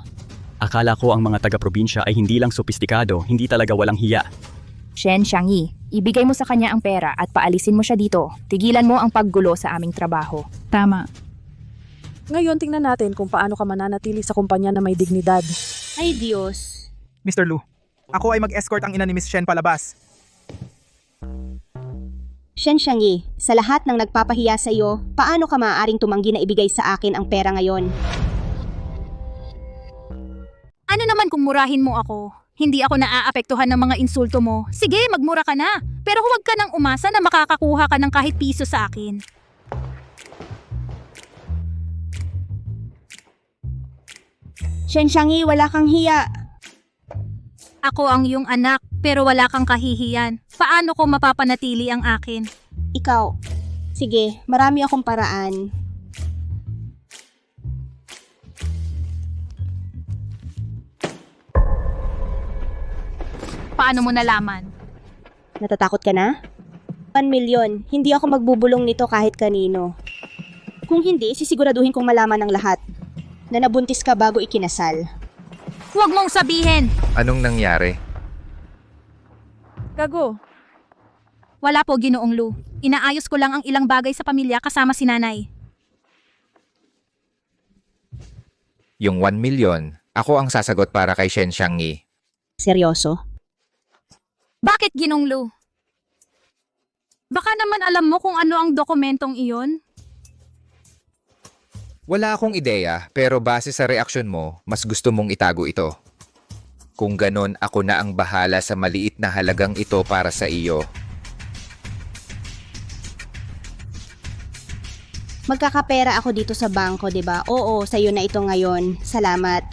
Akala ko ang mga taga-probinsya ay hindi lang sopistikado, hindi talaga walang hiya. Xiangyi, ibigay mo sa kanya ang pera at paalisin mo siya dito. Tigilan mo ang paggulo sa aming trabaho. Tama. Ngayon, tingnan natin kung paano ka mananatili sa kumpanya na may dignidad. Ay Diyos. Mr. Lu, ako ay mag-escort ang ina ni Miss Shen palabas. Xiangyi, sa lahat ng nagpapahiya sa iyo, paano ka maaaring tumanggi na ibigay sa akin ang pera ngayon? Ano naman kung murahin mo ako? Hindi ako naaapektuhan ng mga insulto mo. Sige, magmura ka na. Pero huwag ka nang umasa na makakakuha ka ng kahit piso sa akin. Xiangyi, wala kang hiya. Ako ang iyong anak, pero wala kang kahihiyan. Paano ko mapapanatili ang akin? Ikaw. Sige, marami akong paraan. Paano mo nalaman? Natatakot ka na? 1 milyon. Hindi ako magbubulong nito kahit kanino. Kung hindi, sisiguraduhin kong malaman ng lahat na nabuntis ka bago ikinasal. Huwag mong sabihin! Anong nangyari? Gago. Wala po, Ginoong Lu. Inaayos ko lang ang ilang bagay sa pamilya kasama si nanay. Yung 1 million, ako ang sasagot para kay Shen Xiangyi. Seryoso? Bakit, Ginong Lu? Baka naman alam mo kung ano ang dokumentong iyon? Wala akong ideya, pero base sa reaksyon mo, mas gusto mong itago ito. Kung ganon, ako na ang bahala sa maliit na halagang ito para sa iyo. Magkakapera ako dito sa bangko, 'di ba? Oo, sa'yo na ito ngayon. Salamat.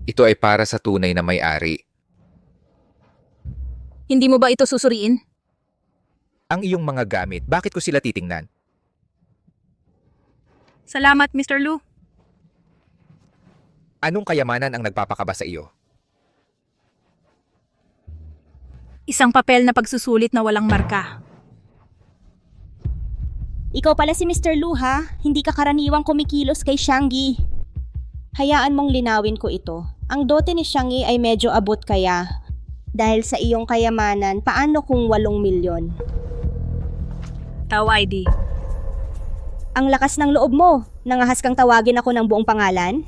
Ito ay para sa tunay na may-ari. Hindi mo ba ito susuriin? Ang iyong mga gamit, bakit ko sila titingnan? Salamat, Mr. Lu. Anong kayamanan ang nagpapakaba sa iyo? Isang papel na pagsusulit na walang marka. Ikaw pala si Mr. Lu, ha? Hindi ka karaniwang kumikilos kay Xiangyi. Hayaan mong linawin ko ito. Ang dote ni Xiangyi ay medyo abot kaya. Dahil sa iyong kayamanan, paano kung 8 milyon? Tao ID. Ang lakas ng loob mo. Nangahas kang tawagin ako ng buong pangalan?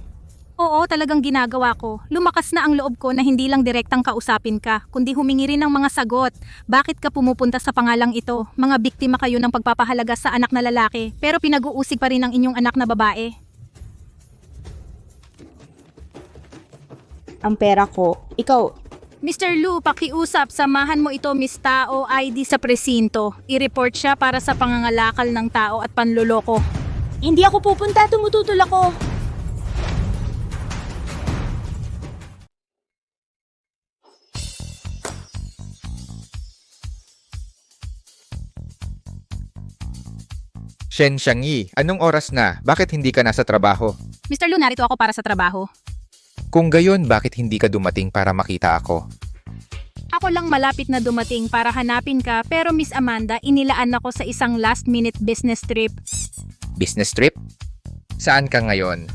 Oo, talagang ginagawa ko. Lumakas na ang loob ko na hindi lang direktang kausapin ka, kundi humingi rin ng mga sagot. Bakit ka pumupunta sa pangalang ito? Mga biktima kayo ng pagpapahalaga sa anak na lalaki, pero pinag-uusig pa rin ang inyong anak na babae. Ang pera ko. Ikaw, Mr. Lu, pakiusap, samahan mo ito Miss Tao ID sa presinto. I-report siya para sa pangangalakal ng tao at panloloko. hindi ako pupunta. Tumututol ako. Shen Xiangyi, anong oras na? Bakit hindi ka nasa trabaho? Mr. Lu, narito ako para sa trabaho. Kung gayon, bakit hindi ka dumating para makita ako? Ako lang malapit na dumating para hanapin ka, pero Miss Amanda, inilaan ako sa isang last-minute business trip. Business trip? Saan ka ngayon?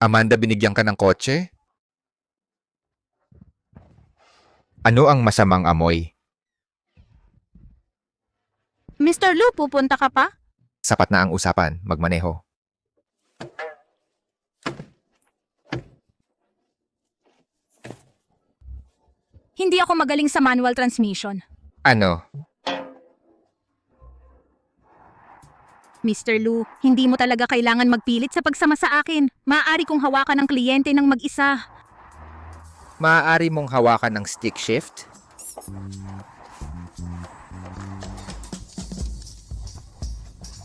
Amanda, binigyan ka ng kotse? Ano ang masamang amoy? Mr. Lu, pupunta ka pa? Sapat na ang usapan, magmaneho. Hindi ako magaling sa manual transmission. Ano? Mr. Lu, hindi mo talaga kailangan magpilit sa pagsama sa akin. Maaari kong hawakan ng kliyente ng mag-isa. Maaari mong hawakan ng stick shift?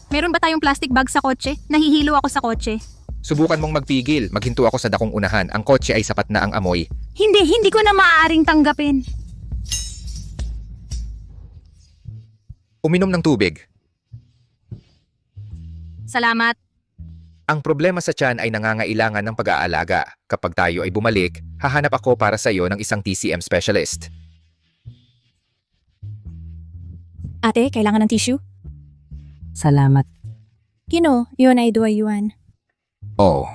Meron ba tayong plastic bag sa kotse? Nahihilo ako sa kotse. Subukan mong magpigil, maghinto ako sa dakong unahan. Ang kotse ay sapat na ang amoy. Hindi ko na maaaring tanggapin. Uminom ng tubig. Salamat. Ang problema sa tiyan ay nangangailangan ng pag-aalaga. Kapag tayo ay bumalik, hahanap ako para sa iyo ng isang TCM specialist. Ate, kailangan ng tissue? Salamat. Kino, yun ay 2 yuan. Oh.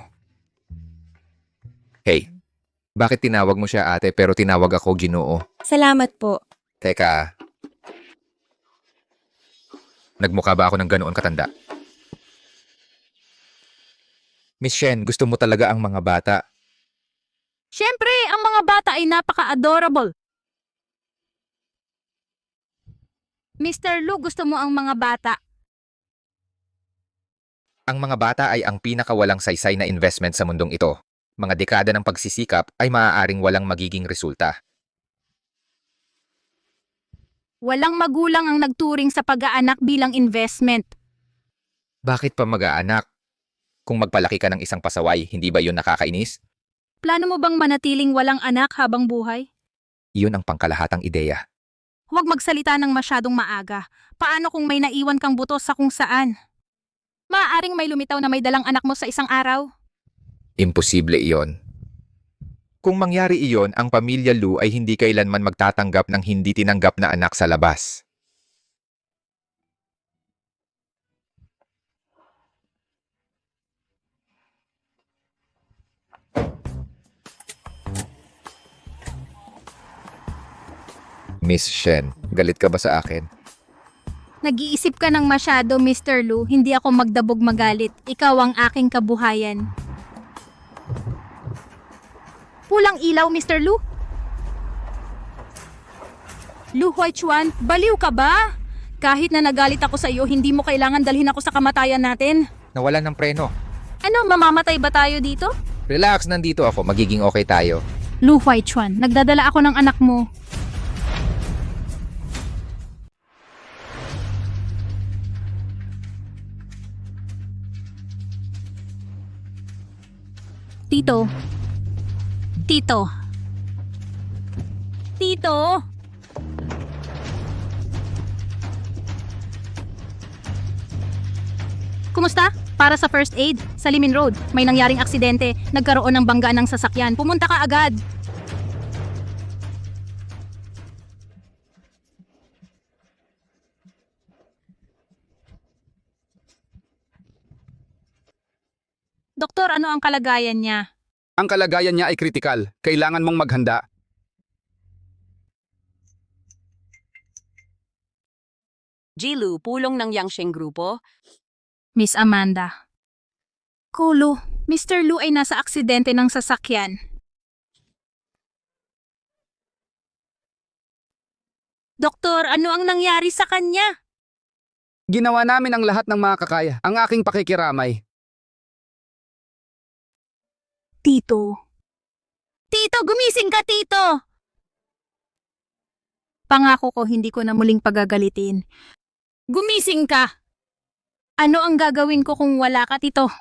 Hey, bakit tinawag mo siya ate pero tinawag ako Ginoo? Salamat po. Teka. Nagmukha ba ako ng ganoon katanda? Miss Shen, gusto mo talaga ang mga bata? Siyempre, ang mga bata ay napaka-adorable. Mr. Lu, gusto mo ang mga bata? Ang mga bata ay ang pinakawalang saysay na investment sa mundong ito. Mga dekada ng pagsisikap ay maaaring walang magiging resulta. Walang magulang ang nagturing sa pag-aanak bilang investment. Bakit pa mag-aanak? Kung magpalaki ka ng isang pasaway, hindi ba yun nakakainis? Plano mo bang manatiling walang anak habang buhay? Iyon ang pangkalahatang ideya. Huwag magsalita ng masyadong maaga. Paano kung may naiwan kang buto sa kung saan? Maaaring may lumitaw na may dalang anak mo sa isang araw. Imposible iyon. Kung mangyari iyon, ang pamilya Lu ay hindi kailanman magtatanggap ng hindi tinanggap na anak sa labas. Miss Shen, galit ka ba sa akin? Nag-iisip ka ng masyado, Mr. Lu. Hindi ako magdabog magalit. Ikaw ang aking kabuhayan. Pulang ilaw, Mr. Lu. Lu Huaichuan, baliw ka ba? Kahit na nagalit ako sa iyo, hindi mo kailangan dalhin ako sa kamatayan natin. Nawalan ng preno. Ano, mamamatay ba tayo dito? Relax, nandito ako. Magiging okay tayo. Lu Huaichuan, nagdadala ako ng anak mo. Tito. Tito. Tito. Kumusta? Para sa first aid, sa Limin Road, may nangyaring aksidente. Nagkaroon ng bangga ng sasakyan. Pumunta ka agad. Doktor, ano ang kalagayan niya? Ang kalagayan niya ay kritikal. Kailangan mong maghanda. Jilu, pulong ng Yangsheng Grupo. Miss Amanda. Kulo, Mr. Lu ay nasa aksidente ng sasakyan. Doktor, ano ang nangyari sa kanya? Ginawa namin ang lahat ng makakaya. Ang aking pakikiramay. Tito. Tito, gumising ka, Tito! Pangako ko hindi ko na muling pagagalitin. Gumising ka! Ano ang gagawin ko kung wala ka, Tito?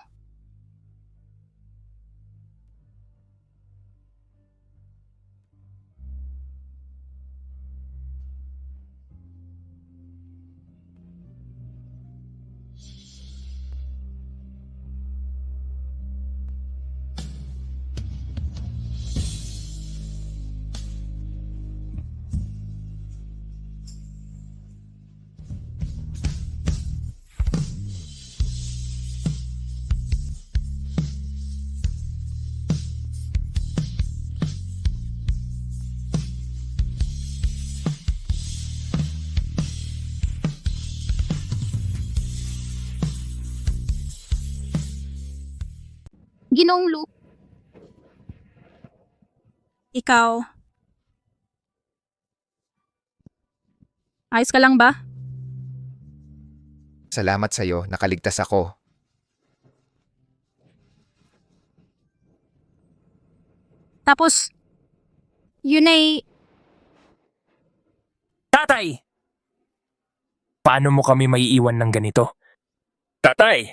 Ginoong Lu. Ikaw. Ayos ka lang ba? Salamat sa'yo, nakaligtas ako. Tapos, yun ay... Tatay! Paano mo kami maiiwan ng ganito? Tatay!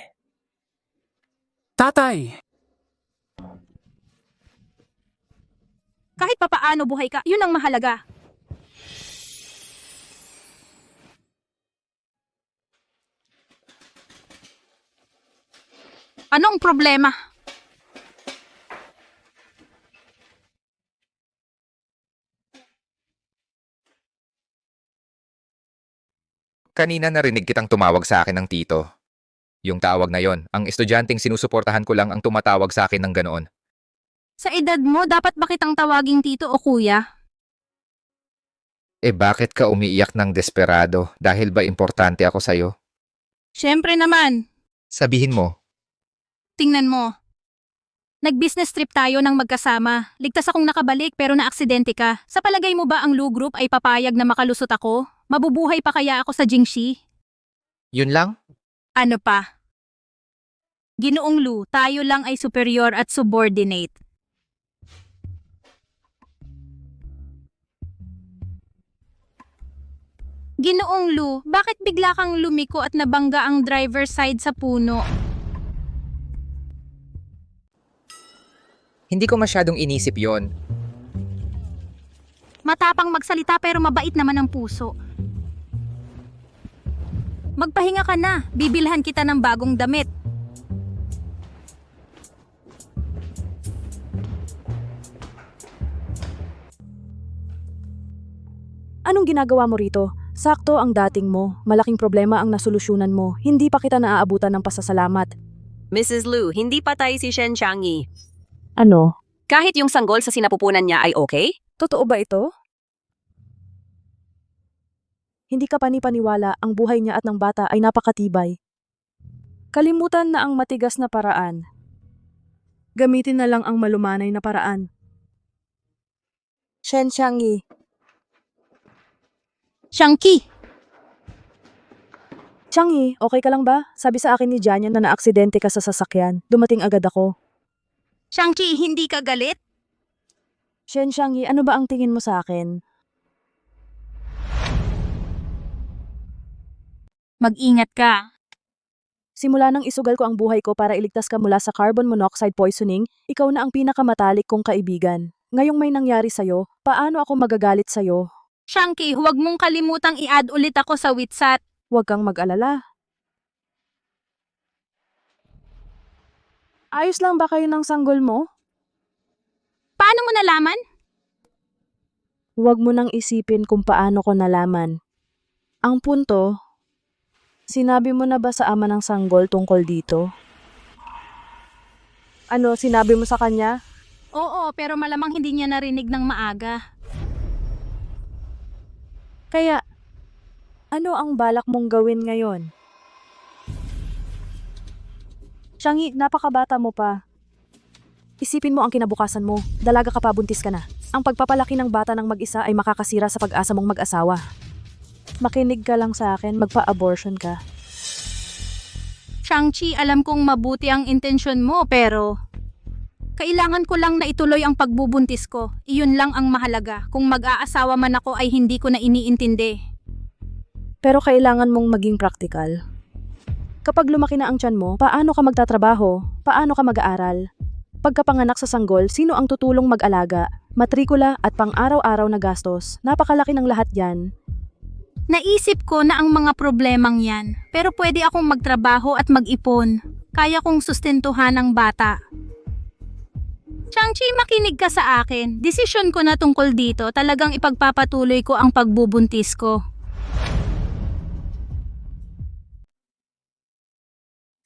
Tatay! Kahit papaano buhay ka, yun ang mahalaga. Anong problema? Kanina narinig kitang tumawag sa akin ng tito. Yung tawag na yon, ang estudyanteng sinusuportahan ko lang ang tumatawag sa akin ng ganoon. Sa edad mo, dapat ba kitang tawaging tito o kuya? Eh bakit ka umiiyak ng desperado? Dahil ba importante ako sa'yo? Siyempre naman. Sabihin mo. Tingnan mo. Nag-business trip tayo ng magkasama. Ligtas akong nakabalik pero naaksidente ka. Sa palagay mo ba ang Lu Group ay papayag na makalusot ako? Mabubuhay pa kaya ako sa Jingxi? Yun lang? Ano pa? Ginoong Lu, tayo lang ay superior at subordinate. Ginoong Lu, bakit bigla kang lumiko at nabangga ang driver's side sa puno? Hindi ko masyadong inisip yon. Matapang magsalita pero mabait naman ang puso. Magpahinga ka na, bibilhan kita ng bagong damit. Anong ginagawa mo rito? Sakto ang dating mo, malaking problema ang nasolusyonan mo, hindi pa kita naaabutan ng pasasalamat. Mrs. Lu, hindi patay si Shen Xiangyi. Ano? Kahit yung sanggol sa sinapupunan niya ay okay? Totoo ba ito? Hindi ka panipaniwala, ang buhay niya at ng bata ay napakatibay. Kalimutan na ang matigas na paraan. Gamitin na lang ang malumanay na paraan. Shen Xiangyi. Xiangqi, Xiangyi, okay ka lang ba? Sabi sa akin ni Janyan na naaksidente ka sa sasakyan. Dumating agad ako. Xiangqi, hindi ka galit? Shen Xiangyi, ano ba ang tingin mo sa akin? Mag-ingat ka. Simula nang isugal ko ang buhay ko para iligtas ka mula sa carbon monoxide poisoning, ikaw na ang pinakamatalik kong kaibigan. Ngayong may nangyari sa'yo, paano ako magagalit sa'yo? Xiangqi, huwag mong kalimutang i-add ulit ako sa WhatsApp. Huwag kang mag-alala. Ayos lang ba kayo ng sanggol mo? Paano mo nalaman? Huwag mo nang isipin kung paano ko nalaman. Ang punto, sinabi mo na ba sa ama ng sanggol tungkol dito? Ano, sinabi mo sa kanya? Oo, pero malamang hindi niya narinig ng maaga. Kaya, ano ang balak mong gawin ngayon? Xiangyi, napakabata mo pa. Isipin mo ang kinabukasan mo. Dalaga ka pa, buntis ka na. Ang pagpapalaki ng bata ng mag-isa ay makakasira sa pag-asa mong mag-asawa. Makinig ka lang sa akin, magpa-abortion ka. Shang-Chi, alam kong mabuti ang intensyon mo, pero kailangan ko lang na ituloy ang pagbubuntis ko. Iyon lang ang mahalaga. Kung mag-aasawa man ako ay hindi ko na iniintindi. Pero kailangan mong maging praktikal. Kapag lumaki na ang tiyan mo, paano ka magtatrabaho? Paano ka mag-aaral? Pagkapanganak sa sanggol, sino ang tutulong mag-alaga? Matrikula at pang-araw-araw na gastos. Napakalaki ng lahat yan. Naisip ko na ang mga problemang yan, pero pwede akong magtrabaho at mag-ipon. Kaya kong sustentuhan ang bata. Shang-Chi, makinig ka sa akin. Desisyon ko na tungkol dito, talagang ipagpapatuloy ko ang pagbubuntis ko.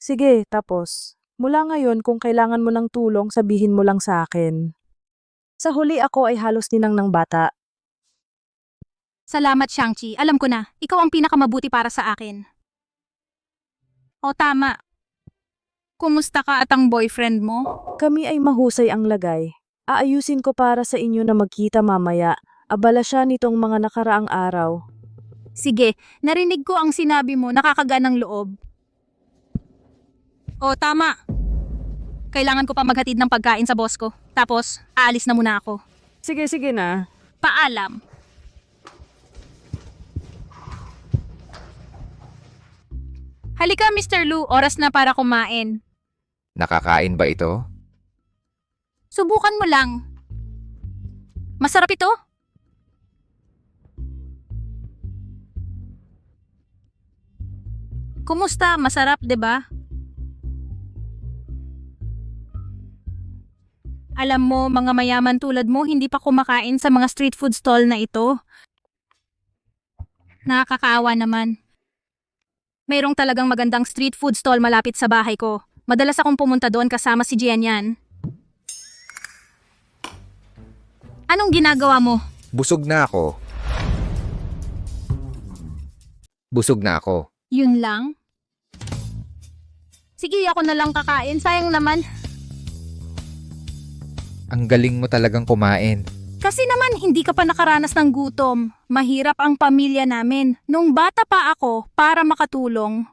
Sige, tapos. Mula ngayon, kung kailangan mo ng tulong, sabihin mo lang sa akin. Sa huli ako ay halos ninang ng bata. Salamat, Shang-Chi. Alam ko na, ikaw ang pinakamabuti para sa akin. O tama. Kumusta ka at ang boyfriend mo? Kami ay mahusay ang lagay. Aayusin ko para sa inyo na magkita mamaya. Abala siya nitong mga nakaraang araw. Sige, narinig ko ang sinabi mo, nakakaganang loob. O tama. Kailangan ko pa maghatid ng pagkain sa boss ko. Tapos, aalis na muna ako. Sige na. Paalam. Halika, Mr. Lu. Oras na para kumain. Nakakain ba ito? Subukan mo lang. Masarap ito? Kumusta? Masarap, 'di ba? Alam mo, mga mayaman tulad mo, hindi pa kumakain sa mga street food stall na ito. Nakakaawa naman. Mayroong talagang magandang street food stall malapit sa bahay ko. Madalas akong pumunta doon kasama si Jianyan. Anong ginagawa mo? Busog na ako. Busog na ako. Yun lang? Sige, ako na lang kakain. Sayang naman. Ang galing mo talagang kumain. Kasi naman, hindi ka pa nakaranas ng gutom. Mahirap ang pamilya namin. Nung bata pa ako, para makatulong,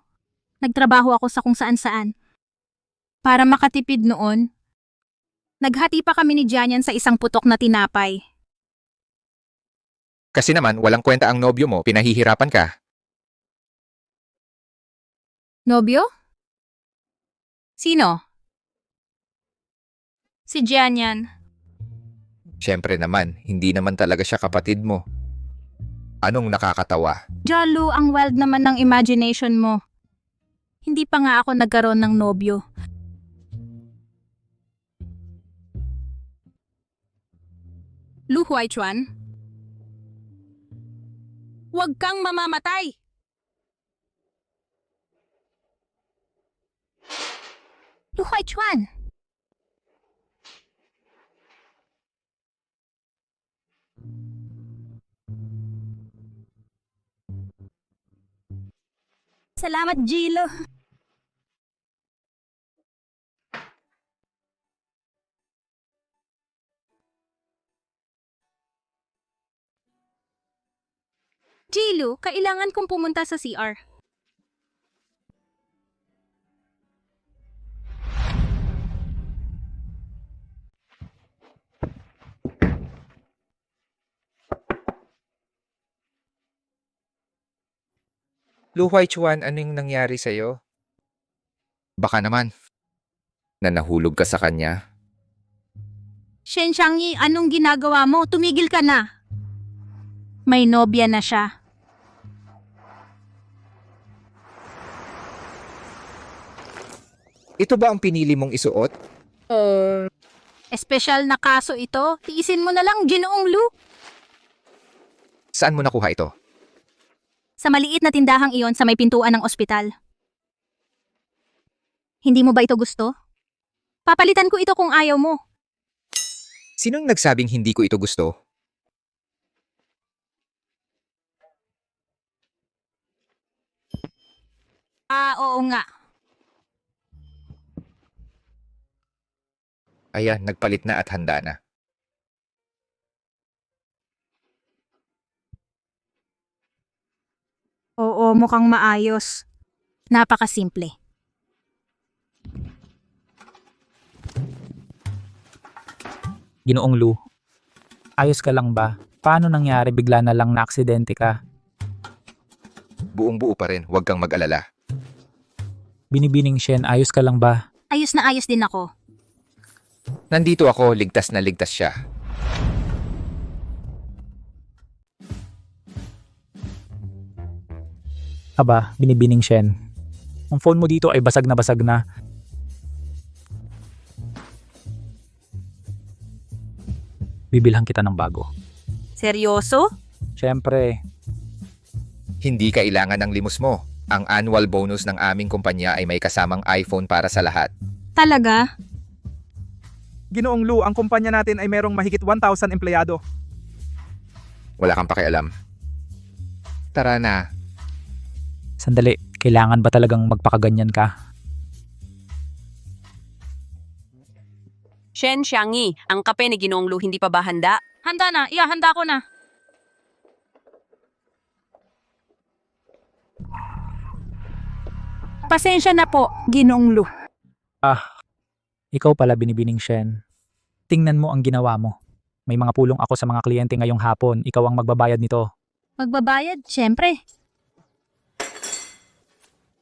nagtrabaho ako sa kung saan-saan. Para makatipid noon, naghati pa kami ni Janyan sa isang putok na tinapay. Kasi naman, walang kwenta ang nobyo mo, pinahihirapan ka. Nobyo? Sino? Si Janyan. Siyempre naman, hindi naman talaga siya kapatid mo. Anong nakakatawa? Jalu, ang wild naman ng imagination mo. Hindi pa nga ako nagkaroon ng nobyo. Lu Huaichuan? Huwag kang mamamatay! Lu Huaichuan! Salamat, Jilo. Jilu, kailangan kong pumunta sa CR. Lu Huaichuan, ano yung nangyari sa'yo? Baka naman, na nahulog ka sa kanya. Shen Xiangyi, anong ginagawa mo? Tumigil ka na. May nobya na siya. Ito ba ang pinili mong isuot? Espesyal na kaso ito. Tiisin mo na lang, Ginoong Lu. Saan mo nakuha ito? Sa maliit na tindahang iyon sa may pintuan ng ospital. Hindi mo ba ito gusto? Papalitan ko ito kung ayaw mo. Sinong nagsabing hindi ko ito gusto? Oo nga. Ayan, nagpalit na at handa na. Oo, mukhang maayos. Napakasimple. Ginoong Lu, ayos ka lang ba? Paano nangyari bigla na lang na aksidente ka? Buong buo pa rin, huwag kang mag-alala. Binibining Shen, ayos ka lang ba? Ayos na ayos din ako. Nandito ako, ligtas na ligtas siya. Aba, binibining Shen. Ang phone mo dito ay basag na basag na. Bibilhan kita ng bago. Seryoso? Siyempre, Hindi kailangan ng limos mo. Ang annual bonus ng aming kumpanya ay may kasamang iPhone para sa lahat. Talaga? Ginoong Lu, ang kumpanya natin ay merong mahigit 1,000 empleyado. Wala kang pakialam. Tara na. sandali, kailangan ba talagang magpakaganyan ka? Shen Xiangyi, ang kape ni Ginoong Lu hindi pa ba handa? Handa na. Handa ko na. Pasensya na po, Ginoong Lu. Ikaw pala binibining Shen. Tingnan mo ang ginawa mo. May mga pulong ako sa mga kliyente ngayong hapon. Ikaw ang magbabayad nito. Magbabayad? Siyempre.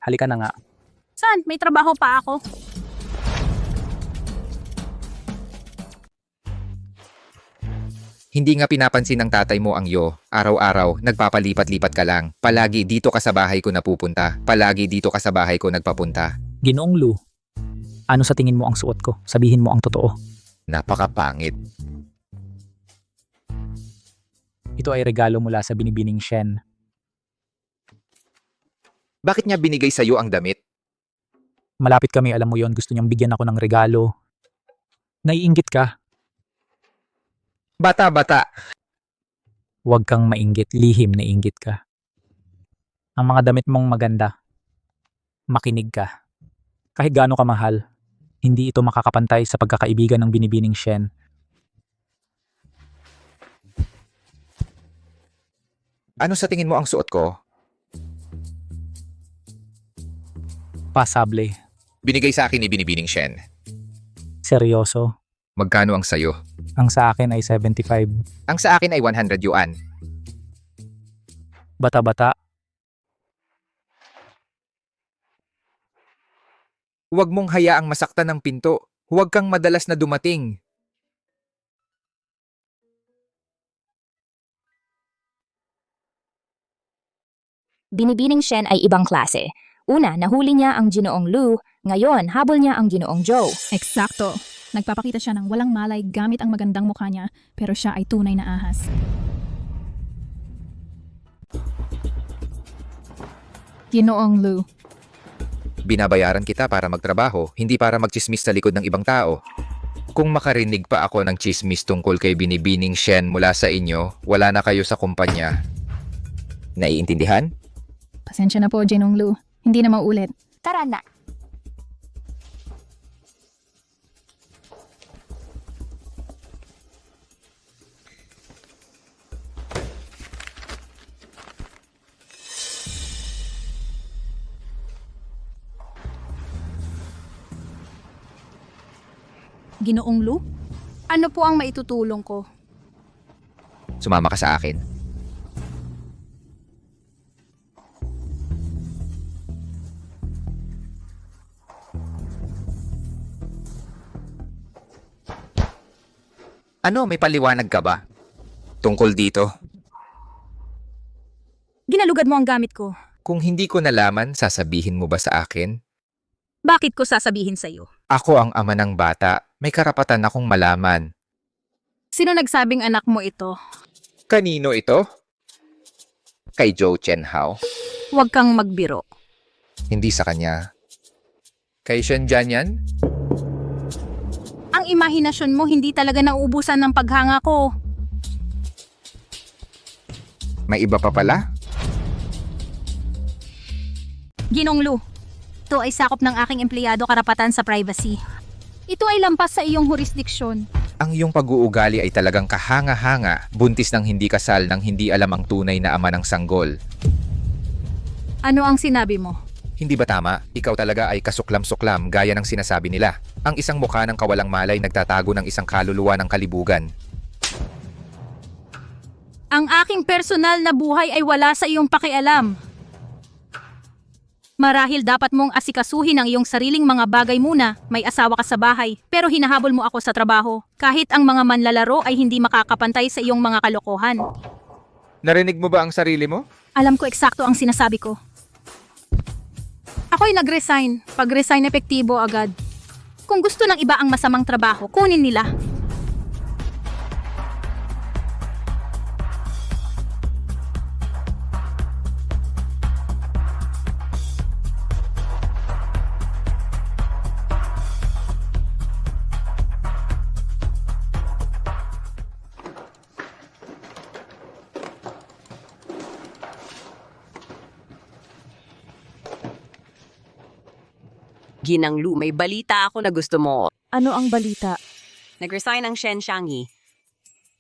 Halika na nga. Saan? May trabaho pa ako. Hindi nga pinapansin ng tatay mo ang iyo. Araw-araw, nagpapalipat-lipat ka lang. Palagi dito ka sa bahay ko napupunta. Palagi dito ka sa bahay ko nagpapunta. Ginoong Lu, ano sa tingin mo ang suot ko? Sabihin mo ang totoo. Napakapangit. Ito ay regalo mula sa binibining Shen. Bakit niya binigay sa iyo ang damit? Malapit kami, alam mo yon, gusto niyang bigyan ako ng regalo. Naiinggit ka? Bata-bata. Huwag kang mainggit, lihim na inggit ka. Ang mga damit mong maganda. Makinig ka. Kahit gaano ka mahal, hindi ito makakapantay sa pagkakaibigan ng binibining Shen. Ano sa tingin mo ang suot ko? Pasable. Binigay sa akin ni Binibining Shen. Seryoso. Magkano ang sayo? Ang sa akin ay 75. Ang sa akin ay 100 yuan. Bata-bata. Huwag mong hayaang masaktan ng pinto. Huwag kang madalas na dumating. Binibining Shen ay ibang klase. Una, nahuli niya ang Ginoong Lu. Ngayon, habol niya ang Ginoong Zhou. Eksakto. Nagpapakita siya ng walang malay gamit ang magandang mukha niya, pero siya ay tunay na ahas. Ginoong Lu. Binabayaran kita para magtrabaho, hindi para magchismis sa likod ng ibang tao. Kung makarinig pa ako ng chismis tungkol kay Binibining Shen mula sa inyo, wala na kayo sa kumpanya. Naiintindihan? Pasensya na po, Ginoong Lu. Hindi na mauulit. Tara na. Ginoong Lu? Ano po ang maitutulong ko? Sumama ka sa akin. Ano, may paliwanag ka ba? Tungkol dito? Ginalugad mo ang gamit ko. Kung hindi ko nalaman, sasabihin mo ba sa akin? Bakit ko sasabihin sa'yo? Ako ang ama ng bata. May karapatan akong malaman. Sino nagsabing anak mo ito? Kanino ito? Kay Zhou Chenhao. Huwag kang magbiro. Hindi sa kanya. Kay Shenzhen yan? Ang imahinasyon mo hindi talaga nauubusan ng paghanga ko. May iba pa pala? Ginong Lu, ito ay sakop ng aking empleyado karapatan sa privacy. Ito ay lampas sa iyong jurisdiksyon. Ang iyong pag-uugali ay talagang kahanga-hanga, buntis ng hindi kasal nang hindi alam ang tunay na ama ng sanggol. Ano ang sinabi mo? Hindi ba tama? Ikaw talaga ay kasuklam-suklam gaya ng sinasabi nila. Ang isang mukha ng kawalang malay nagtatago ng isang kaluluwa ng kalibugan. Ang aking personal na buhay ay wala sa iyong pakialam. Marahil dapat mong asikasuhin ang iyong sariling mga bagay muna. May asawa ka sa bahay, pero hinahabol mo ako sa trabaho. Kahit ang mga manlalaro ay hindi makakapantay sa iyong mga kalokohan. Narinig mo ba ang sarili mo? Alam ko eksakto ang sinasabi ko. Ako'y nag-resign. Pag-resign epektibo agad. Kung gusto ng iba ang masamang trabaho, kunin nila. Ginang Lu, may balita ako na gusto mo. Ano ang balita? Nag-resign ang Shen Xiangyi.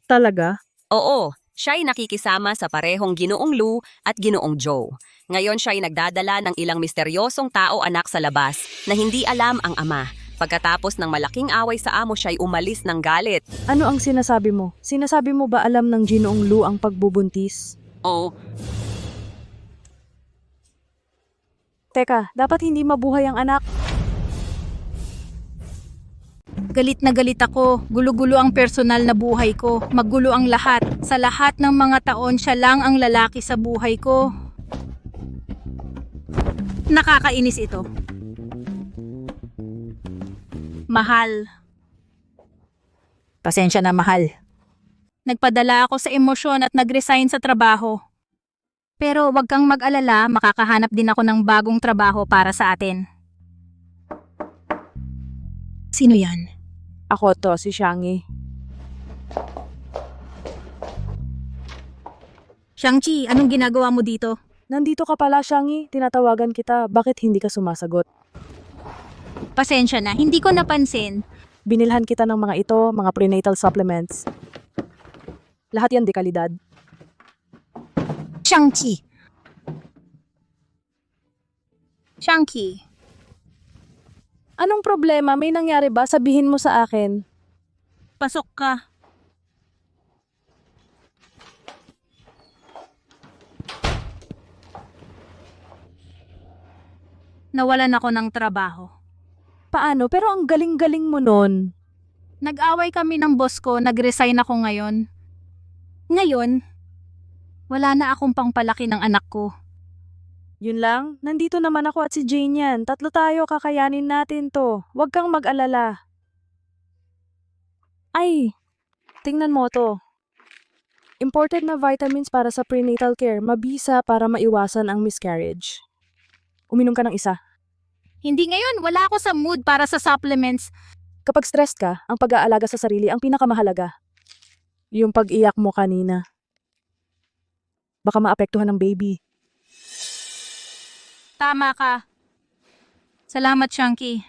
Talaga? Oo, siya ay nakikisama sa parehong Ginoong Lu at Ginoong Zhou. Ngayon siya ay nagdadala ng ilang misteryosong tao anak sa labas na hindi alam ang ama. Pagkatapos ng malaking away sa amo, siya ay umalis ng galit. Ano ang sinasabi mo? Sinasabi mo ba alam ng Ginoong Lu ang pagbubuntis? Oo, Teka, dapat hindi mabuhay ang anak. Galit na galit ako. Gulo-gulo ang personal na buhay ko. Maggulo ang lahat. Sa lahat ng mga taon, siya lang ang lalaki sa buhay ko. Nakakainis ito. Mahal. Pasensya na, mahal. Nagpadala ako sa emosyon at nag-resign sa trabaho. Pero wag kang mag-alala, makakahanap din ako ng bagong trabaho para sa atin. Sino yan? Ako to, si Xiangyi. Shang-Chi, anong ginagawa mo dito? Nandito ka pala, Xiangyi. Tinatawagan kita. Bakit hindi ka sumasagot? Pasensya na, hindi ko napansin. Binilhan kita ng mga ito, mga prenatal supplements. Lahat yan de kalidad. Shang-Chi. Shang-Chi. Anong problema? May nangyari ba? Sabihin mo sa akin. Pasok ka. Nawalan ako ng trabaho. Paano? Pero ang galing-galing mo nun. Nag-away kami ng boss ko, nag-resign ako ngayon. Ngayon, wala na akong pangpalaki ng anak ko. Yun lang? Nandito naman ako at si Jane yan. Tatlo tayo, kakayanin natin to. Huwag kang mag-alala. Ay, tingnan mo to. Imported na vitamins para sa prenatal care, mabisa para maiwasan ang miscarriage. Uminom ka ng isa. Hindi ngayon, wala ako sa mood para sa supplements. Kapag stressed ka, ang pag-aalaga sa sarili ang pinakamahalaga. Yung pag-iyak mo kanina. Baka maapektuhan ng baby. Tama ka. Salamat, Shang-Chi.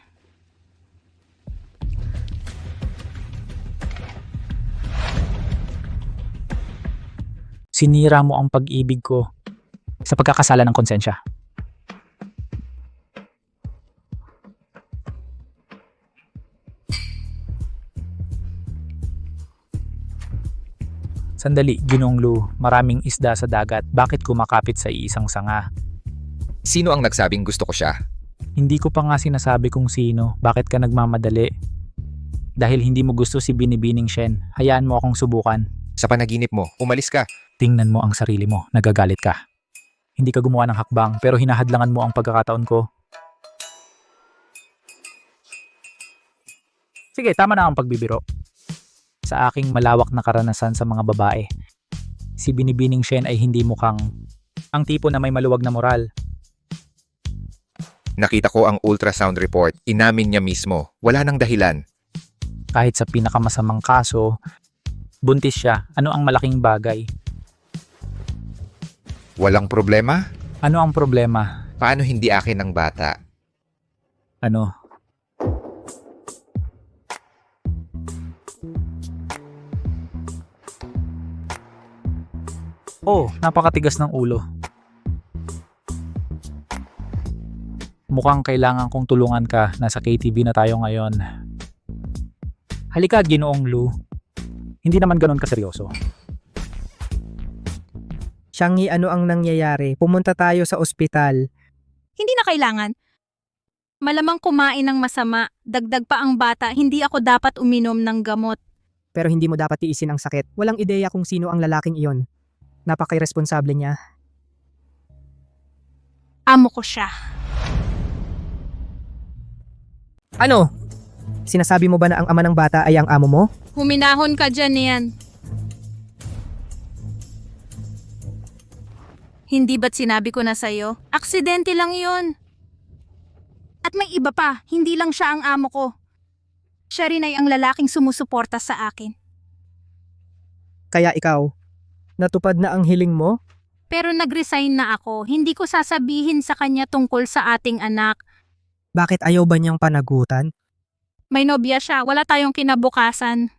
Sinira mo ang pag-ibig ko sa pagkakasala ng konsensya. Sandali, Ginong Lu, maraming isda sa dagat. Bakit kumakapit sa iisang sanga? Sino ang nagsabing gusto ko siya? Hindi ko pa nga sinasabi kung sino. Bakit ka nagmamadali? Dahil hindi mo gusto si Binibining Shen, hayaan mo akong subukan. Sa panaginip mo, umalis ka. Tingnan mo ang sarili mo, nagagalit ka. Hindi ka gumawa ng hakbang pero hinahadlangan mo ang pagkakataon ko. Sige, tama na ang pagbibiro. Sa aking malawak na karanasan sa mga babae, si Binibining Shen ay hindi mukhang ang tipo na may maluwag na moral. Nakita ko ang ultrasound report. Inamin niya mismo. Wala nang dahilan. Kahit sa pinakamasamang kaso, buntis siya. Ano ang malaking bagay? Walang problema? Ano ang problema? Paano hindi akin ang bata? Ano? Oh, napakatigas ng ulo. Mukhang kailangan kong tulungan ka. Nasa KTV na tayo ngayon. Halika, Ginoong Lu. Hindi naman ganun kaseryoso. Xiangyi, ano ang nangyayari? Pumunta tayo sa ospital. Hindi na kailangan. Malamang kumain ng masama, dagdag pa ang bata, hindi ako dapat uminom ng gamot. Pero hindi mo dapat tiisin ang sakit. Walang ideya kung sino ang lalaking iyon. Napaka-irresponsable niya. Amo ko siya. Ano? Sinasabi mo ba na ang ama ng bata ay ang amo mo? Huminahon ka dyan yan. Hindi ba't sinabi ko na sa'yo? Aksidente lang yon. At may iba pa, hindi lang siya ang amo ko. Siya rin ay ang lalaking sumusuporta sa akin. Kaya ikaw, natupad na ang hiling mo? Pero nag-resign na ako, hindi ko sasabihin sa kanya tungkol sa ating anak. Bakit ayaw ba niyang panagutan? May nobya siya, wala tayong kinabukasan.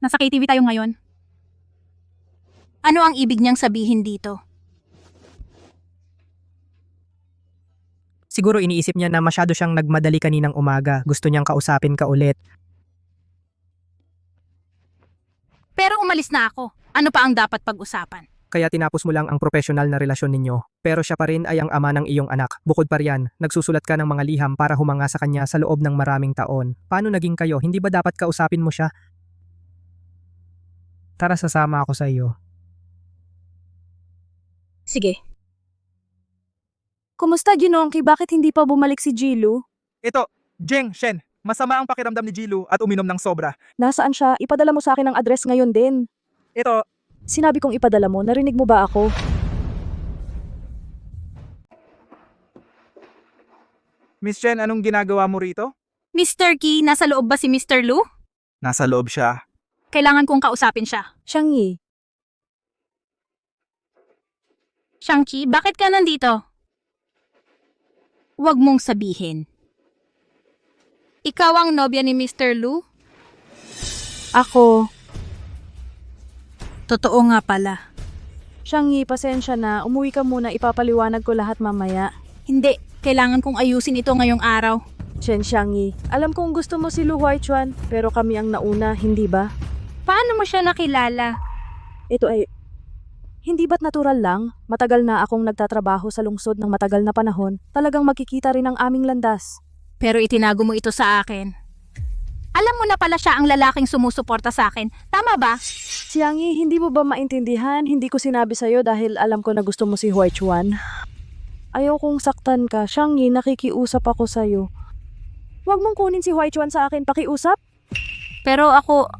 Nasa KTV tayo ngayon. Ano ang ibig niyang sabihin dito? Siguro iniisip niya na masyado siyang nagmadali kaninang umaga. Gusto niyang kausapin ka ulit. Pero umalis na ako. Ano pa ang dapat pag-usapan? Kaya tinapos mo lang ang profesional na relasyon ninyo. Pero siya pa rin ay ang ama ng iyong anak. Bukod pa riyan, nagsusulat ka ng mga liham para humanga sa kanya sa loob ng maraming taon. Paano naging kayo? Hindi ba dapat kausapin mo siya? Tara, sasama ako sa iyo. Sige. Kumusta, Ginongki? Bakit hindi pa bumalik si Jilu? Ito, Jeng, Shen, masama ang pakiramdam ni Jilu at uminom ng sobra. Nasaan siya? Ipadala mo sa akin ang address ngayon din. Ito, Sinabi kong ipadala mo, narinig mo ba ako? Miss Shen, anong ginagawa mo rito? Mr. Key, nasa loob ba si Mr. Lu? Nasa loob siya. Kailangan kong kausapin siya. Xiangyi, Shang-Chi, bakit ka nandito? Huwag mong sabihin. Ikaw ang nobya ni Mr. Lu? ako. Totoo nga pala. Xiangyi, pasensya na. Umuwi ka muna, ipapaliwanag ko lahat mamaya. Hindi, kailangan kong ayusin ito ngayong araw. Xiangyi, alam kong gusto mo si Lu Huaichuan, pero kami ang nauna, hindi ba? Paano mo siya nakilala? Ito ay... Hindi ba't natural lang? Matagal na akong nagtatrabaho sa lungsod ng matagal na panahon. Talagang makikita rin ang aming landas. Pero itinago mo ito sa akin. Alam mo na pala siya ang lalaking sumusuporta sa akin. Tama ba? Xiangyi, hindi mo ba maintindihan? Hindi ko sinabi sa'yo dahil alam ko na gusto mo si Huaichuan. Ayaw kong saktan ka. Xiangyi, nakikiusap ako sa'yo. Huwag mong kunin si Huaichuan sa akin, pakiusap. Pero ako...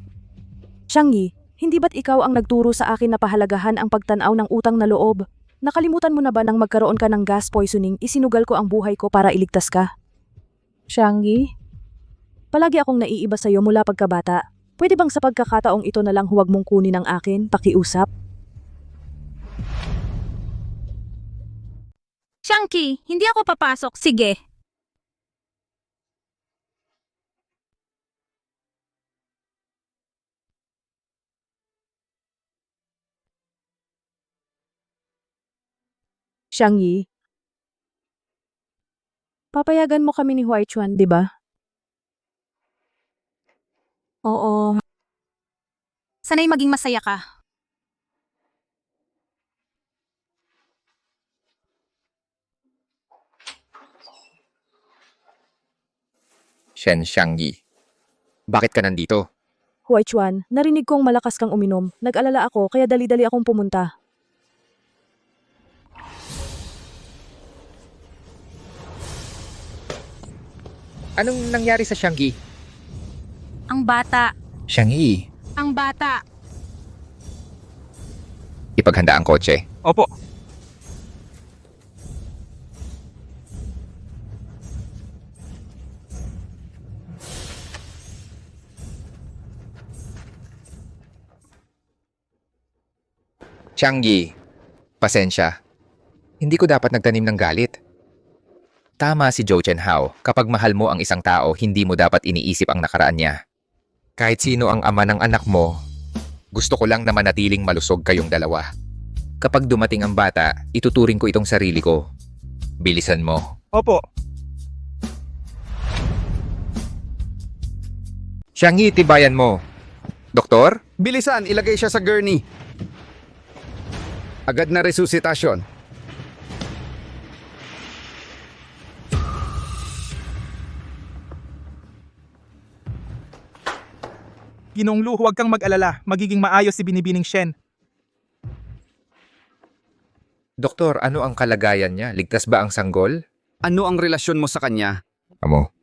Xiangyi, hindi ba't ikaw ang nagturo sa akin na pahalagahan ang pagtanaw ng utang na loob? Nakalimutan mo na ba nang magkaroon ka ng gas poisoning, isinugal ko ang buhay ko para iligtas ka? Xiangyi? Palagi akong naiiba sa'yo mula pagkabata. Pwede bang sa pagkakataong ito na lang huwag mong kunin ang akin, pakiusap? Shang-Chi, hindi ako papasok. Sige. Xiangyi? Papayagan mo kami ni Huaichuan, di ba? Oo. Sana'y maging masaya ka. Shen Xiangyi. Bakit ka nandito? Huaychuan, narinig kong malakas kang uminom. Nag-alala ako kaya dali-dali akong pumunta. Anong nangyari sa Xiangyi? Ang bata. Xiangyi, Ang bata. ipaghanda ang kotse. Opo. Xiangyi, pasensya. Hindi ko dapat nagtanim ng galit. Tama si Zhou Chenhao, kapag mahal mo ang isang tao, hindi mo dapat iniisip ang nakaraan niya. Kahit sino ang ama ng anak mo, gusto ko lang na manatiling malusog kayong dalawa. Kapag dumating ang bata, ituturing ko itong sarili ko. Bilisan mo. Opo. Xiangyi, tibayan mo. Doktor? Bilisan, ilagay siya sa gurney. Agad na resuscitasyon. Ginoong Lu, huwag kang mag-alala. Magiging maayos si Binibining Shen. Doktor, ano ang kalagayan niya? Ligtas ba ang sanggol? Ano ang relasyon mo sa kanya? Amo.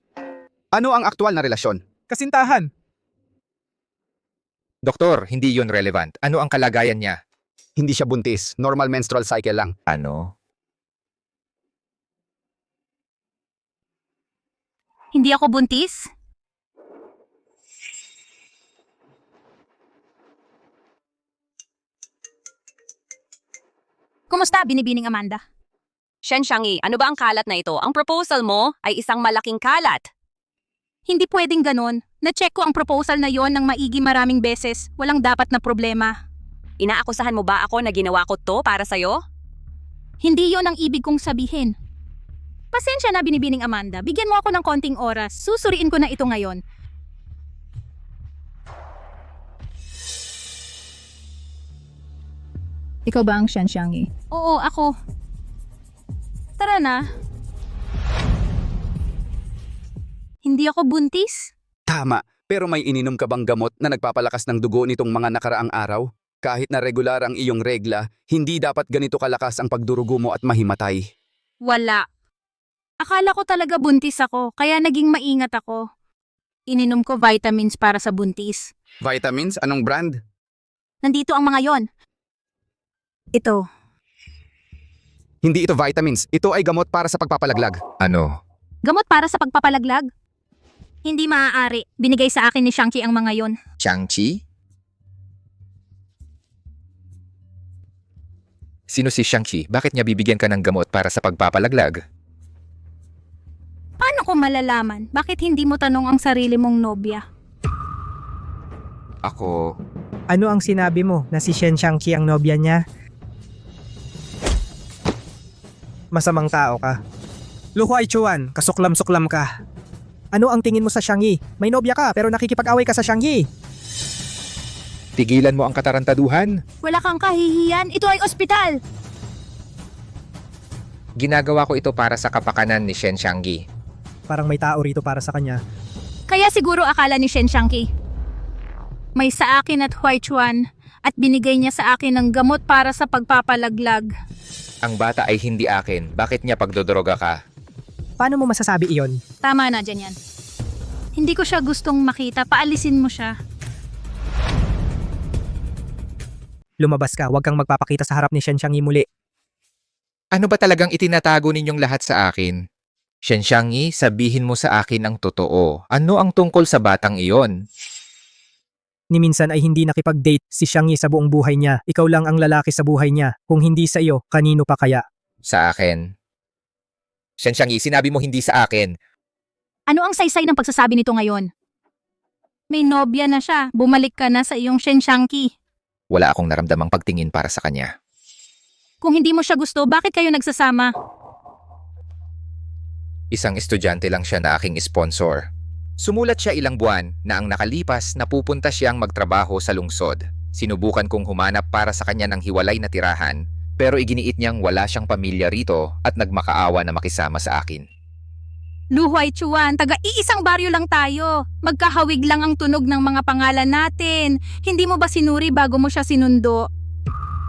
Ano ang aktual na relasyon? Kasintahan. Doktor, hindi yun relevant. Ano ang kalagayan niya? Hindi siya buntis. Normal menstrual cycle lang. Ano? Hindi ako buntis? Kumusta, Binibining Amanda? Shen Xiangyi, ano ba ang kalat na ito? Ang proposal mo ay isang malaking kalat. Hindi pwedeng ganon. Na-check ko ang proposal na yon ng maigi maraming beses. Walang dapat na problema. Inaakusahan mo ba ako na ginawa ko to para sa'yo? Hindi yon ang ibig kong sabihin. Pasensya na, Binibining Amanda. Bigyan mo ako ng konting oras. Susuriin ko na ito ngayon. Ikaw ba ang Shen Xiangyi? Oo, ako. Tara na. Hindi ako buntis? Tama, pero may ininom ka bang gamot na nagpapalakas ng dugo nitong mga nakaraang araw? Kahit na regular ang iyong regla, hindi dapat ganito kalakas ang pagdurugo mo at mahimatay. Wala. Akala ko talaga buntis ako, kaya naging maingat ako. Ininom ko vitamins para sa buntis. Vitamins? Anong brand? Nandito ang mga yon. Ito. Hindi ito vitamins. Ito ay gamot para sa pagpapalaglag. Ano? Gamot para sa pagpapalaglag? Hindi maaari. Binigay sa akin ni Xiangqi ang mga yon. Xiangqi? Sino si Xiangqi? Bakit niya bibigyan ka ng gamot para sa pagpapalaglag? Paano ko malalaman? Bakit hindi mo tanong ang sarili mong nobya? Ako... Ano ang sinabi mo na si Shen Xiangqi ang nobya niya? Masamang tao ka. Lu Huaychuan, kasuklam-suklam ka. Ano ang tingin mo sa Xiangyi? May nobya ka pero nakikipag-away ka sa Xiangyi. Tigilan mo ang katarantaduhan. Wala kang kahihiyan. Ito ay ospital. Ginagawa ko ito para sa kapakanan ni Shen Xiangyi. Parang may tao rito para sa kanya. Kaya siguro akala ni Shen Xiangqi. May sa akin at Huaychuan at binigay niya sa akin ng gamot para sa pagpapalaglag. Ang bata ay hindi akin. Bakit niya pagdodroga ka? Paano mo masasabi iyon? Tama na dyan yan. Hindi ko siya gustong makita. Paalisin mo siya. Lumabas ka, huwag kang magpapakita sa harap ni Shen Xiangyi muli. Ano ba talagang itinatago ninyong lahat sa akin? Shen Xiangyi, sabihin mo sa akin ang totoo. Ano ang tungkol sa batang iyon? Ni minsan ay hindi nakipag-date si Xiangyi sa buong buhay niya. Ikaw lang ang lalaki sa buhay niya. Kung hindi sa iyo, kanino pa kaya? Sa akin. Shen Xiangyi, sinabi mo hindi sa akin. Ano ang saysay ng pagsasabi nito ngayon? May nobya na siya. Bumalik ka na sa iyong Shen Xiangqi. Wala akong naramdamang pagtingin para sa kanya. Kung hindi mo siya gusto, bakit kayo nagsasama? Isang estudyante lang siya na aking sponsor. Sumulat siya ilang buwan na ang nakalipas na pupunta siyang magtrabaho sa lungsod. Sinubukan kong humanap para sa kanya ng hiwalay na tirahan, pero iginiit niyang wala siyang pamilya rito at nagmakaawa na makisama sa akin. Lu Huaichuan, taga-iisang baryo lang tayo. Magkahawig lang ang tunog ng mga pangalan natin. Hindi mo ba sinuri bago mo siya sinundo?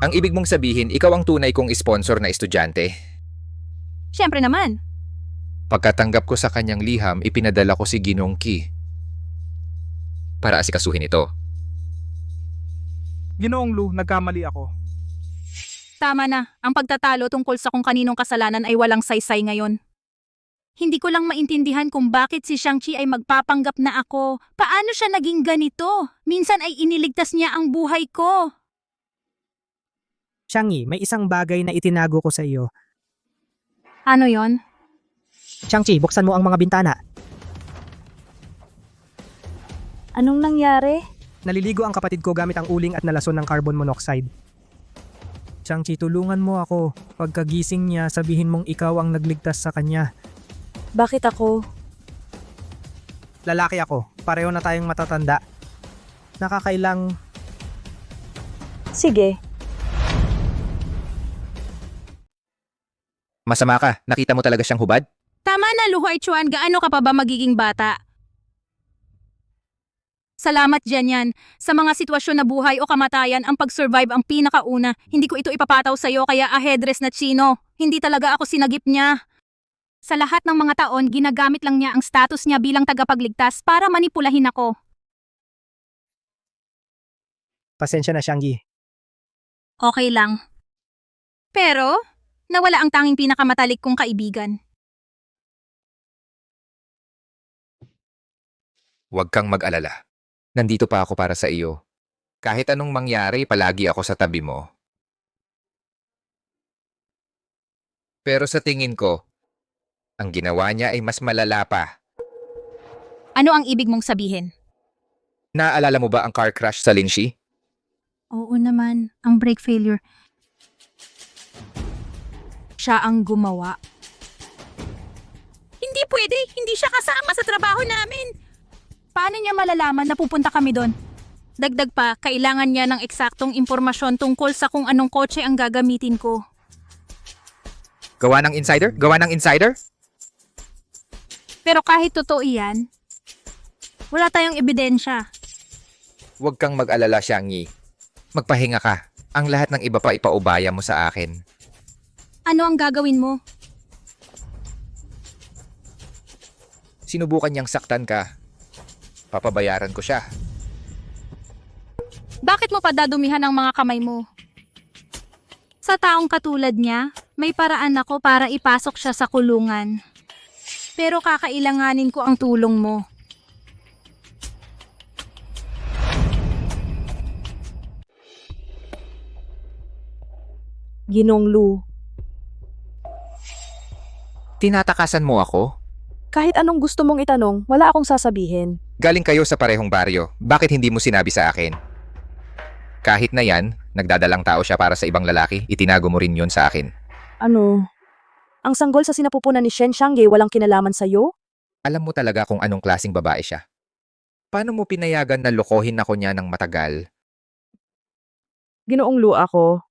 Ang ibig mong sabihin, ikaw ang tunay kong sponsor na estudyante? Siyempre naman. Pagkatanggap ko sa kanyang liham, ipinadala ko si Ginong Ki para asikasuhin ito. Ginoong Lu, nagkamali ako. Tama na, ang pagtatalo tungkol sa kung kaninong kasalanan ay walang saysay ngayon. Hindi ko lang maintindihan kung bakit si Shang-Chi ay magpapanggap na ako. Paano siya naging ganito? Minsan ay iniligtas niya ang buhay ko. Shang-Yi, may isang bagay na itinago ko sa iyo. Ano yon? Shang-Chi, buksan mo ang mga bintana. Anong nangyari? Naliligo ang kapatid ko gamit ang uling at nalason ng carbon monoxide. Shang-Chi, tulungan mo ako. Pagkagising niya, sabihin mong ikaw ang nagligtas sa kanya. Bakit ako? Lalaki ako. Pareho na tayong matatanda. Nakakailang... Sige. Masama ka, nakita mo talaga siyang hubad? Tama na, Lu Huaichuan, gaano ka pa ba magiging bata? Salamat dyan yan. Sa mga sitwasyon na buhay o kamatayan, ang pag-survive ang pinakauna. Hindi ko ito ipapataw sa'yo kaya ahedres na Chino. Hindi talaga ako sinagip niya. Sa lahat ng mga taon, ginagamit lang niya ang status niya bilang tagapagligtas para manipulahin ako. Pasensya na, Shang-Yi. Okay lang. Pero, nawala ang tanging pinakamatalik kong kaibigan. Huwag kang mag-alala. Nandito pa ako para sa iyo. Kahit anong mangyari, palagi ako sa tabi mo. Pero sa tingin ko, ang ginawa niya ay mas malala pa. Ano ang ibig mong sabihin? Naalala mo ba ang car crash sa Linshi? Oo naman, ang brake failure. Siya ang gumawa. Hindi pwede, hindi siya kasama sa trabaho namin. Paano niya malalaman na pupunta kami doon? Dagdag pa, kailangan niya ng eksaktong impormasyon tungkol sa kung anong kotse ang gagamitin ko. Gawa ng insider? Gawa ng insider? Pero kahit totoo iyan, wala tayong ebidensya. Huwag kang mag-alala, Shang-Yi. Magpahinga ka. Ang lahat ng iba pa ipaubaya mo sa akin. Ano ang gagawin mo? Sinubukan niyang saktan ka. Papabayaran ko siya. Bakit mo pa dadumihan ang mga kamay mo? Sa taong katulad niya, may paraan ako para ipasok siya sa kulungan. Pero kakailanganin ko ang tulong mo. Ginong Lu, Tinatakasan mo ako? kahit anong gusto mong itanong, wala akong sasabihin. Galing kayo sa parehong baryo. Bakit hindi mo sinabi sa akin? Kahit na yan, nagdadalang tao siya para sa ibang lalaki, itinago mo rin yun sa akin. Ano? Ang sanggol sa sinapupunan ni Shen Shang-Yi walang kinalaman sa'yo? Alam mo talaga kung anong klaseng babae siya. Paano mo pinayagan na lokohin ako niya ng matagal? Ginoong Lu ako.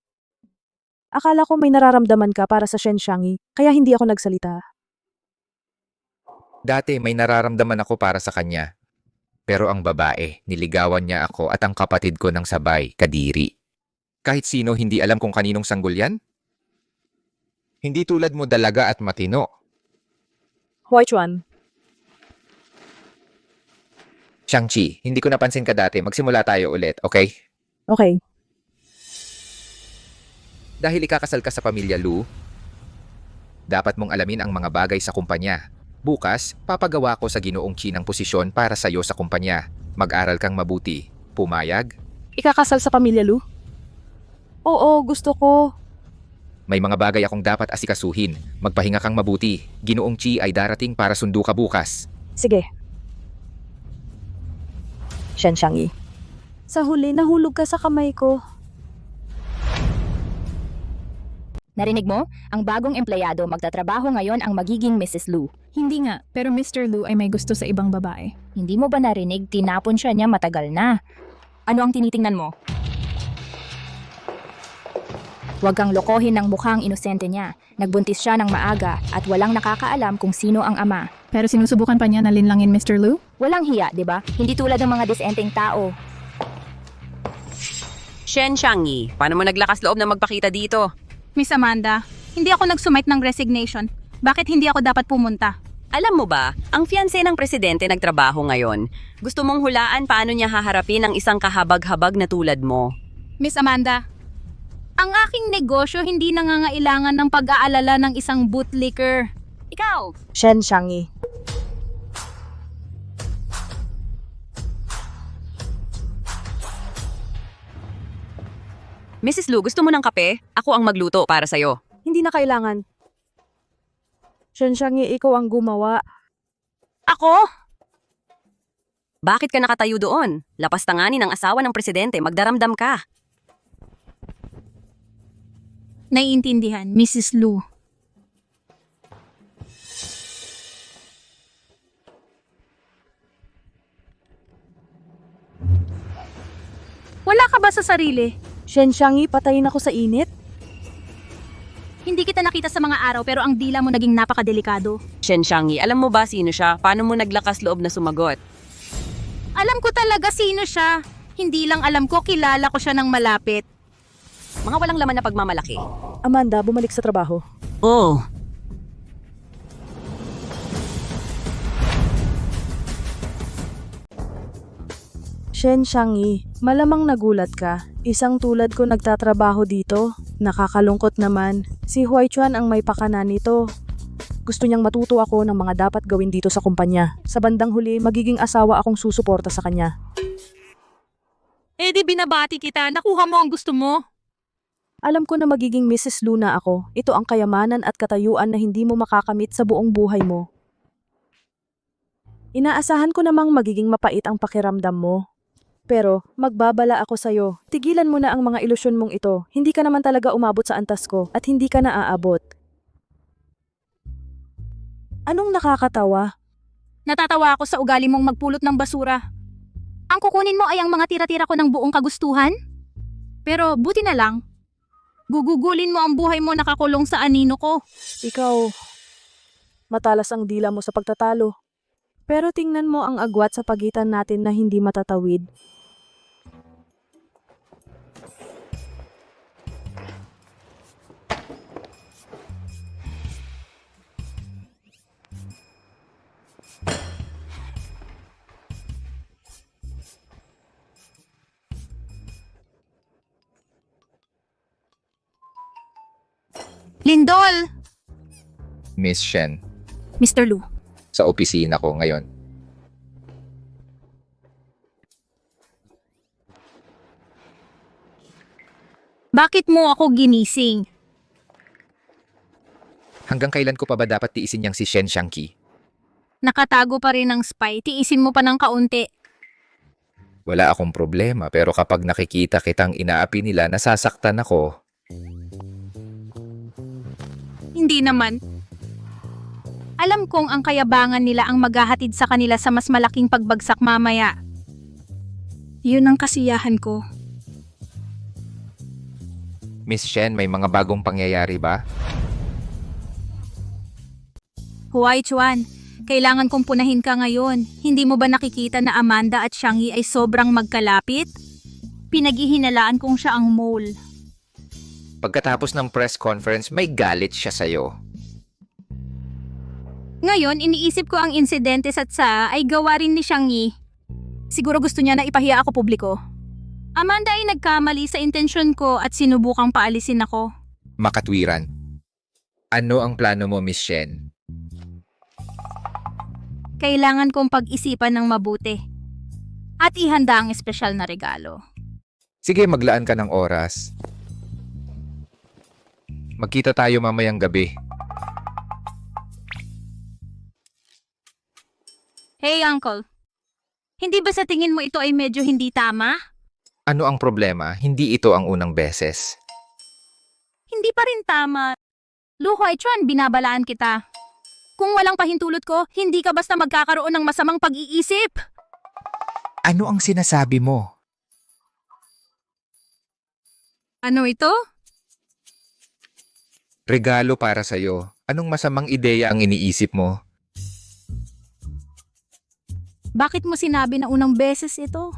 Akala ko may nararamdaman ka para sa Shen Shang-Yi, kaya hindi ako nagsalita. Dati may nararamdaman ako para sa kanya. Pero ang babae, niligawan niya ako at ang kapatid ko ng sabay, Kadiri. Kahit sino hindi alam kung kaninong sanggol yan? Hindi tulad mo dalaga at matino. Huaichuan, Shang-Chi, hindi ko napansin ka dati. Magsimula tayo ulit, okay? okay. Dahil ikakasal ka sa pamilya Lu, dapat mong alamin ang mga bagay sa kumpanya. Bukas, papagawa ko sa Ginoong Chi ng posisyon para sa'yo sa kumpanya. Mag-aral kang mabuti. Pumayag? Ikakasal sa pamilya Lu? Oo, gusto ko. May mga bagay akong dapat asikasuhin. Magpahinga kang mabuti. Ginoong Chi ay darating para sundo ka bukas. Sige. Shen Shang-Yi. Sa huli, nahulog ka sa kamay ko. Narinig mo? Ang bagong empleyado magtatrabaho ngayon ang magiging Mrs. Lu. Hindi nga, pero Mr. Lu ay may gusto sa ibang babae. Hindi mo ba narinig? Tinapon siya niya matagal na. Ano ang tinitingnan mo? Huwag kang lokohin ng mukhang inosente niya. Nagbuntis siya ng maaga at walang nakakaalam kung sino ang ama. Pero sinusubukan pa niya na linlangin Mr. Lu? Walang hiya, di ba? Hindi tulad ng mga disenteng tao. Shen Xiangyi, paano mo naglakas loob na magpakita dito? Miss Amanda, hindi ako nagsumite ng resignation. Bakit hindi ako dapat pumunta? Alam mo ba, ang fiancé ng presidente nagtrabaho ngayon. Gusto mong hulaan paano niya haharapin ang isang kahabag-habag na tulad mo. Miss Amanda, ang aking negosyo hindi nangangailangan ng pag-aalala ng isang bootlicker. Ikaw! Shen Xiangyi. Mrs. Lu, gusto mo ng kape? Ako ang magluto para sa'yo. Hindi na kailangan. Shen Xiangyi, ikaw ang gumawa. Ako? Bakit ka nakatayo doon? Lapastanganin ng asawa ng presidente, magdaramdam ka. Naiintindihan, Mrs. Lu. Wala ka ba sa sarili? Shen Xiangyi, patayin ako sa init? Hindi kita nakita sa mga araw pero ang dila mo naging napakadelikado. Shen Xiangyi, alam mo ba sino siya? Paano mo naglakas loob na sumagot? Alam ko talaga sino siya. Hindi lang alam ko, kilala ko siya ng malapit. Mga walang laman na pagmamalaki. Amanda, bumalik sa trabaho. Oh. Shen Xiangyi, malamang nagulat ka. Isang tulad ko nagtatrabaho dito. Nakakalungkot naman. Si Huai Chuan ang may pakana nito. Gusto niyang matuto ako ng mga dapat gawin dito sa kumpanya. Sa bandang huli, magiging asawa akong susuporta sa kanya. Eh di binabati kita, nakuha mo ang gusto mo. Alam ko na magiging Mrs. Luna ako. Ito ang kayamanan at katayuan na hindi mo makakamit sa buong buhay mo. Inaasahan ko namang magiging mapait ang pakiramdam mo. Pero, magbabala ako sa'yo. Tigilan mo na ang mga ilusyon mong ito. Hindi ka naman talaga umabot sa antas ko at hindi ka naaabot. Anong nakakatawa? Natatawa ako sa ugali mong magpulot ng basura. Ang kukunin mo ay ang mga tira-tira ko ng buong kagustuhan? Pero buti na lang, gugugulin mo ang buhay mo nakakulong sa anino ko. Ikaw, matalas ang dila mo sa pagtatalo. Pero tingnan mo ang agwat sa pagitan natin na hindi matatawid. Lindol! Miss Shen, Mr. Lu, sa opisina ko ngayon. bakit mo ako ginising? Hanggang kailan ko pa ba dapat tiisin niyang si Shen Xiangyi? Nakatago pa rin ng spy, tiisin mo pa ng kaunti. Wala akong problema pero kapag nakikita kitang inaapi nila, nasasaktan ako. Hindi naman. Alam kong ang kayabangan nila ang maghahatid sa kanila sa mas malaking pagbagsak mamaya. Yun ang kasiyahan ko. Miss Shen, may mga bagong pangyayari ba? Huai Chuan, kailangan kong punahin ka ngayon. Hindi mo ba nakikita na Amanda at Xiangyi ay sobrang magkalapit? Pinaghihinalaan kong siya ang mole. Pagkatapos ng press conference, may galit siya sa'yo. Ngayon, iniisip ko ang insidente sa Tsa ay gawa rin ni Xiangyi. Siguro gusto niya na ipahiya ako publiko. Amanda ay nagkamali sa intensyon ko at sinubukang paalisin ako. Makatwiran. Ano ang plano mo, Miss Shen? Kailangan kong pag-isipan ng mabuti. At ihanda ang espesyal na regalo. Sige, maglaan ka ng oras. Magkita tayo mamayang gabi. Hey, Uncle. Hindi ba sa tingin mo ito ay medyo hindi tama? Ano ang problema? Hindi ito ang unang beses. Hindi pa rin tama. Lu Huaichuan, binabalaan kita. Kung walang pahintulot ko, hindi ka basta magkakaroon ng masamang pag-iisip. Ano ang sinasabi mo? Ano ito? Regalo para sa'yo. Anong masamang ideya ang iniisip mo? Bakit mo sinabi na unang beses ito?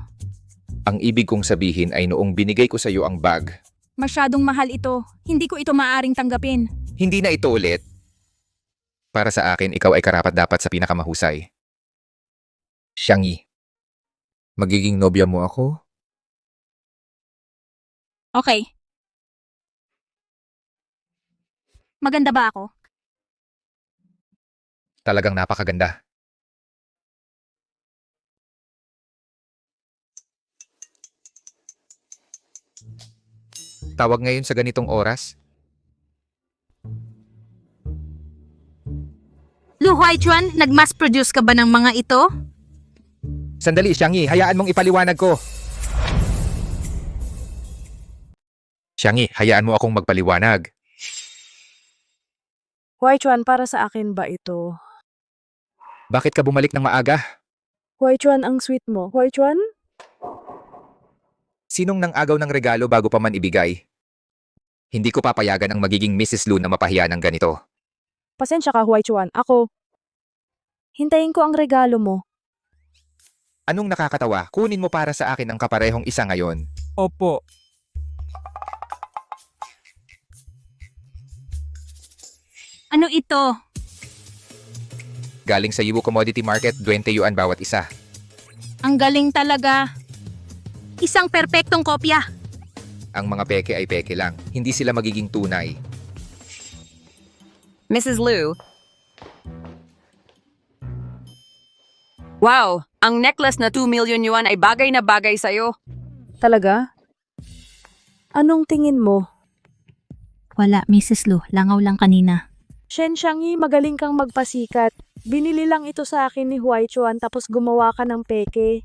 Ang ibig kong sabihin ay noong binigay ko sa'yo ang bag, Masyadong mahal ito. Hindi ko ito maaaring tanggapin. hindi na ito ulit. Para sa akin, ikaw ay karapat-dapat sa pinakamahusay. Xiangyi, magiging nobya mo ako? Okay. Maganda ba ako? Talagang napakaganda. Tawag ngayon sa ganitong oras? Lu Huaichuan, nag-mass produce ka ba ng mga ito? Sandali, Xiangyi, hayaan mong ipaliwanag ko. Xiangyi, hayaan mo akong magpaliwanag. Huaichuan, para sa akin ba ito? Bakit ka bumalik ng maaga? Huaichuan, ang sweet mo. Huaichuan? Sinong nang agaw ng regalo bago pa man ibigay? Hindi ko papayagan ang magiging Mrs. Lu na mapahiya ng ganito. Pasensya ka, Huaichuan. Ako. Hintayin ko ang regalo mo. Anong nakakatawa? Kunin mo para sa akin ang kaparehong isa ngayon. Opo. Ano ito? Galing sa Yiwu Commodity Market, 20 yuan bawat isa. Ang galing talaga. Isang perpektong kopya. Ang mga peke ay peke lang. Hindi sila magiging tunay. Mrs. Liu. Wow, ang necklace na 2 million yuan ay bagay na bagay sa'yo. Talaga? Anong tingin mo? Wala, Mrs. Lu. Langaw lang kanina. Shen Xiangyi, magaling kang magpasikat. Binili lang ito sa akin ni Huaichuan tapos gumawa ka ng peke.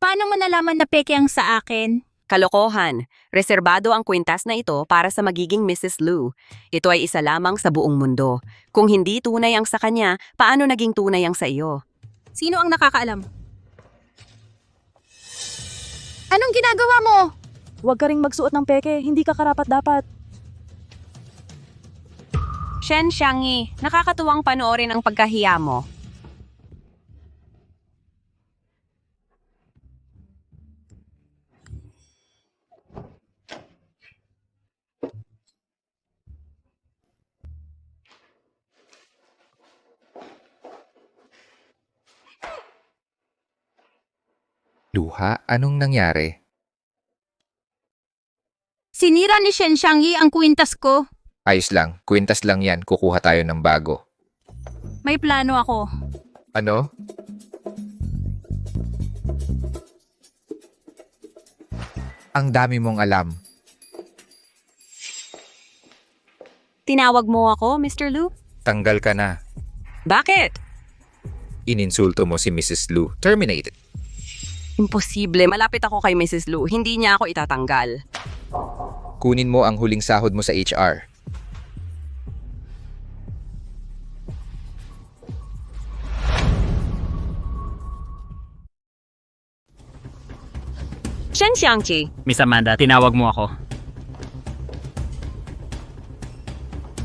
Paano mo nalaman na peke ang sa akin? Kalokohan. Reserbado ang kwintas na ito para sa magiging Mrs. Liu. Ito ay isa lamang sa buong mundo. Kung hindi tunay ang sa kanya, paano naging tunay ang sa iyo? Sino ang nakakaalam? Anong ginagawa mo? Huwag ka ring magsuot ng peke, hindi ka karapat-dapat. Shen Xiangyi, nakakatuwang panoorin ang pagkahiya mo. Luha, anong nangyari? Sinira ni Shen Xiangyi ang kwintas ko. Ayos lang, kwintas lang yan, kukuha tayo ng bago. May plano ako. Ano? Ang dami mong alam. Tinawag mo ako, Mr. Liu? Tanggal ka na. Bakit? Ininsulto mo si Mrs. Lu. Terminated. Imposible. Malapit ako kay Mrs. Liu. Hindi niya ako itatanggal. Kunin mo ang huling sahod mo sa HR. Shen Xiangyi. Miss Amanda, tinawag mo ako.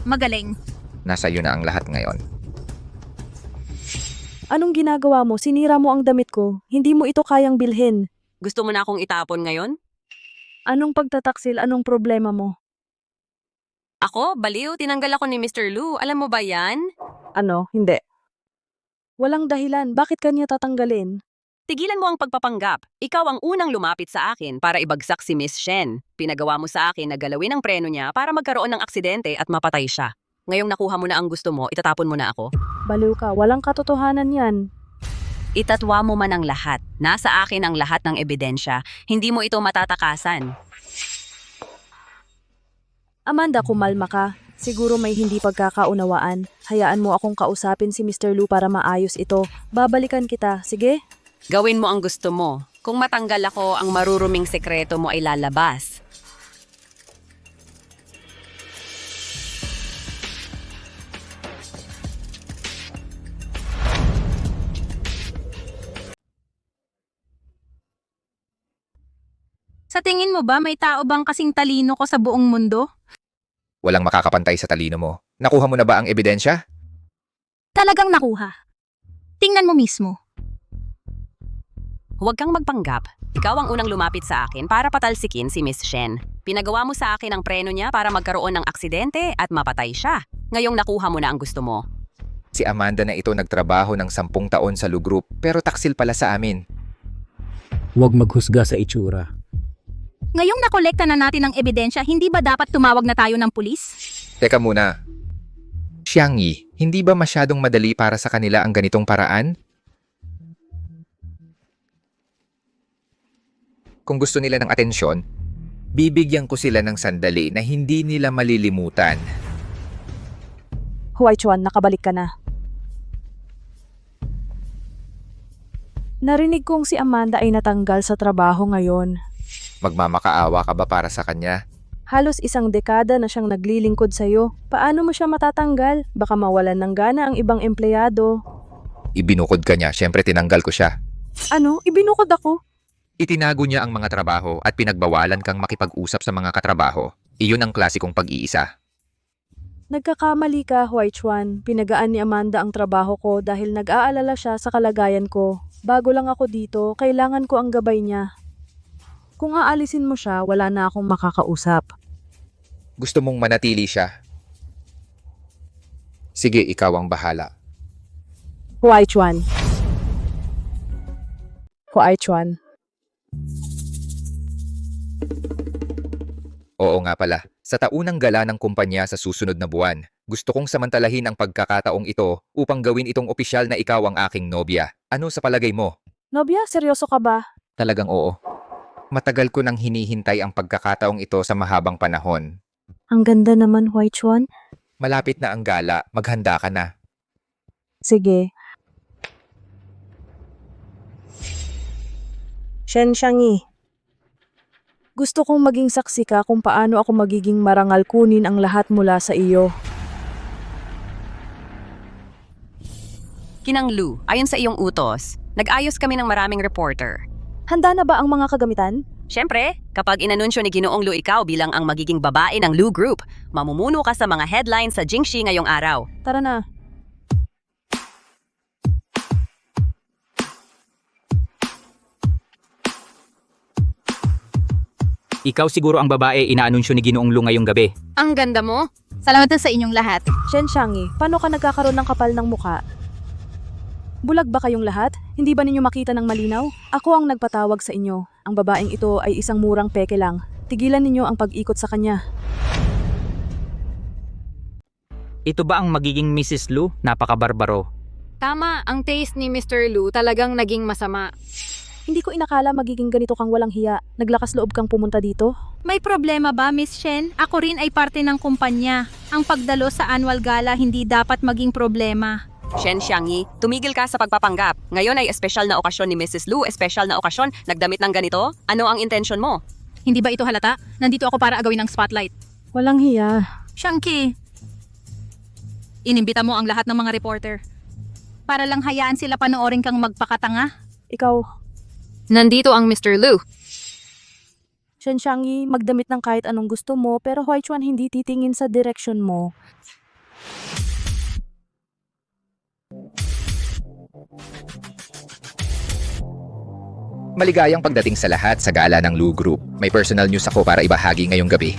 Magaling. Nasa iyo na ang lahat ngayon. Anong ginagawa mo? Sinira mo ang damit ko. Hindi mo ito kayang bilhin. Gusto mo na akong itapon ngayon? Anong pagtataksil? Anong problema mo? Ako, baliw, tinanggal ako ni Mr. Liu. Alam mo ba yan? Ano? Hindi. Walang dahilan. Bakit kanya tatanggalin? Tigilan mo ang pagpapanggap. Ikaw ang unang lumapit sa akin para ibagsak si Miss Shen. Pinagawa mo sa akin na galawin ang preno niya para magkaroon ng aksidente at mapatay siya. Ngayong nakuha mo na ang gusto mo, itatapon mo na ako. Baliw ka. Walang katotohanan yan. Itatwa mo man ang lahat. Nasa akin ang lahat ng ebidensya. Hindi mo ito matatakasan. Amanda, kumalma ka. Siguro may hindi pagkakaunawaan. Hayaan mo akong kausapin si Mr. Lu para maayos ito. Babalikan kita. Sige? Gawin mo ang gusto mo. Kung matanggal ako, ang maruruming sekreto mo ay lalabas. Sa tingin mo ba may tao bang kasing talino ko sa buong mundo? Walang makakapantay sa talino mo. Nakuha mo na ba ang ebidensya? Talagang nakuha. Tingnan mo mismo. Huwag kang magpanggap. Ikaw ang unang lumapit sa akin para patalsikin si Miss Shen. Pinagawa mo sa akin ang preno niya para magkaroon ng aksidente at mapatay siya. Ngayong nakuha mo na ang gusto mo. Si Amanda na ito nagtrabaho ng 10 taon sa Lu Group pero taksil pala sa amin. Huwag maghusga sa itsura. Ngayong nakolekta na natin ang ebidensya, hindi ba dapat tumawag na tayo ng pulis? Teka muna. Xiangyi, hindi ba masyadong madali para sa kanila ang ganitong paraan? Kung gusto nila ng atensyon, bibigyan ko sila ng sandali na hindi nila malilimutan. Huwai Chuan, nakabalik ka na. Narinig kong si Amanda ay natanggal sa trabaho ngayon. Magmamakaawa ka ba para sa kanya? Halos 1 dekada na siyang naglilingkod sa'yo. Paano mo siya matatanggal? Baka mawalan ng gana ang ibang empleyado. Ibinukod ka niya, syempre tinanggal ko siya. Ano? Ibinukod ako? Itinago niya ang mga trabaho at pinagbawalan kang makipag-usap sa mga katrabaho. Iyon ang klasikong pag-iisa. Nagkakamali ka, Huai Chuan. Pinagaan ni Amanda ang trabaho ko dahil nag-aalala siya sa kalagayan ko. Bago lang ako dito, kailangan ko ang gabay niya. Kung aalisin mo siya, wala na akong makakausap. Gusto mong manatili siya? Sige, ikaw ang bahala. Huai Chuan. Huai Chuan. Oo nga pala, sa taunang gala ng kumpanya sa susunod na buwan, gusto kong samantalahin ang pagkakataong ito upang gawin itong opisyal na ikaw ang aking nobya. Ano sa palagay mo? Nobya, seryoso ka ba? Talagang oo. Matagal ko nang hinihintay ang pagkakataong ito sa mahabang panahon. Ang ganda naman, Huai Chuan. Malapit na ang gala, maghanda ka na. Sige. Shen Xiangyi. Gusto kong maging saksi ka kung paano ako magiging marangal kunin ang lahat mula sa iyo. Kinang Lu, ayon sa iyong utos, nag-ayos kami ng maraming reporter. Handa na ba ang mga kagamitan? Siyempre, kapag inanunsyo ni Ginoong Lu ikaw bilang ang magiging babae ng Lu Group, mamumuno ka sa mga headlines sa Jingxi ngayong araw. Tara na. Ikaw siguro ang babae inaanunsyo ni Ginoong Lu ngayong gabi. Ang ganda mo. Salamat na sa inyong lahat. Shen Xiangyi, paano ka nagkakaroon ng kapal ng muka? Bulag ba kayong lahat? Hindi ba ninyo makita ng malinaw? Ako ang nagpatawag sa inyo. Ang babaeng ito ay isang murang peke lang. Tigilan ninyo ang pag-ikot sa kanya. Ito ba ang magiging Mrs. Lu? Napakabarbaro. Tama, ang taste ni Mr. Lu talagang naging masama. Hindi ko inakala magiging ganito kang walang hiya. Naglakas loob kang pumunta dito. May problema ba, Miss Shen? Ako rin ay parte ng kumpanya. Ang pagdalo sa annual gala hindi dapat maging problema. Shen Xiangyi, tumigil ka sa pagpapanggap. Ngayon ay espesyal na okasyon ni Mrs. Lu, espesyal na okasyon, nagdamit ng ganito. Ano ang intensyon mo? Hindi ba ito halata? Nandito ako para agawin ng spotlight. Walang hiya. Xiangyi, inimbita mo ang lahat ng mga reporter. Para lang hayaan sila panoorin kang magpakatanga. Ikaw, Nandito ang Mr. Lu. Shen Xiangyi, magdamit ng kahit anong gusto mo pero Huai Chuan hindi titingin sa direksyon mo. Maligayang pagdating sa lahat sa gala ng Lu Group. May personal news ako para ibahagi ngayong gabi.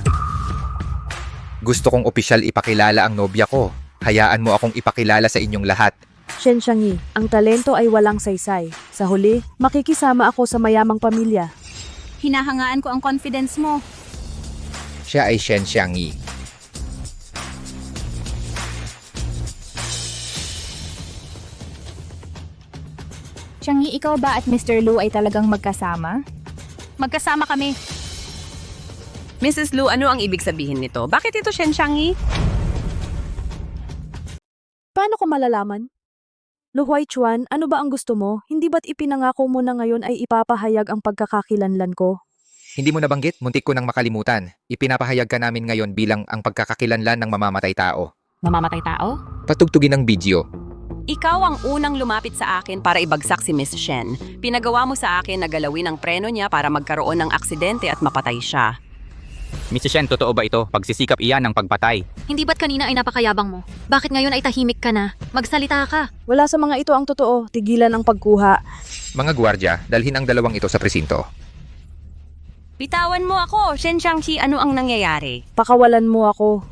Gusto kong opisyal ipakilala ang nobya ko. Hayaan mo akong ipakilala sa inyong lahat. Shen Xiangyi, ang talento ay walang saysay. Sa huli, makikisama ako sa mayamang pamilya. Hinahangaan ko ang confidence mo. Siya ay Shen Xiangyi. Xiangyi, ikaw ba at Mr. Lu ay talagang magkasama? Magkasama kami. Mrs. Lu, ano ang ibig sabihin nito? Bakit ito Shen Xiangyi? Paano ko malalaman? Lu Huai Chuan, ano ba ang gusto mo? Hindi ba't ipinangako mo na ngayon ay ipapahayag ang pagkakakilanlan ko? Hindi mo nabanggit, muntik ko nang makalimutan. Ipinapahayag ka namin ngayon bilang ang pagkakakilanlan ng mamamatay tao. Mamamatay tao? Patugtugin ang video. Ikaw ang unang lumapit sa akin para ibagsak si Miss Shen. Pinagawa mo sa akin na galawin ang preno niya para magkaroon ng aksidente at mapatay siya. Mrs. Shen, totoo ba ito? Pagsisikap iyan ng pagpatay. Hindi ba't kanina ay napakayabang mo? Bakit ngayon ay tahimik ka na? Magsalita ka. Wala sa mga ito ang totoo. Tigilan ang pagkuha. Mga gwardya, dalhin ang dalawang ito sa presinto. Bitawan mo ako, Shen Xiangqi, ano ang nangyayari? Pakawalan mo ako.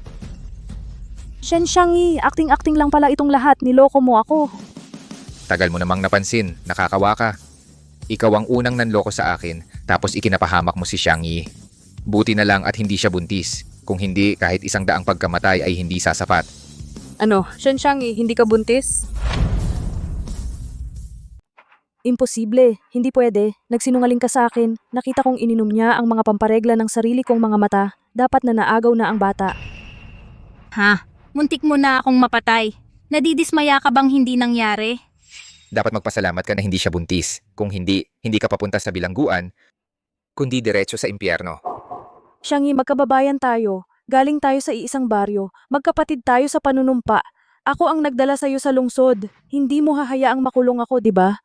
Shen Xiangyi, acting-acting lang pala itong lahat. Niloko mo ako. Tagal mo namang napansin, nakakawa ka. Ikaw ang unang nanloko sa akin, tapos ikinapahamak mo si Xiangyi. Buti na lang at hindi siya buntis. Kung hindi, kahit 100 pagkamatay ay hindi sasapat. Ano, Shen Xiangyi, hindi ka buntis? Imposible. Hindi pwede. Nagsinungaling ka sa akin. Nakita kong ininom niya ang mga pamparegla ng sarili kong mga mata. Dapat na naagaw na ang bata. Ha? Muntik mo na akong mapatay. Nadidismaya ka bang hindi nangyari? Dapat magpasalamat ka na hindi siya buntis. Kung hindi, hindi ka papunta sa bilangguan, kundi diretso sa impyerno. Xiangyi, magkababayan tayo. Galing tayo sa iisang baryo. Magkapatid tayo sa panunumpa. Ako ang nagdala sa iyo sa lungsod. Hindi mo hahayaang makulong ako, di ba?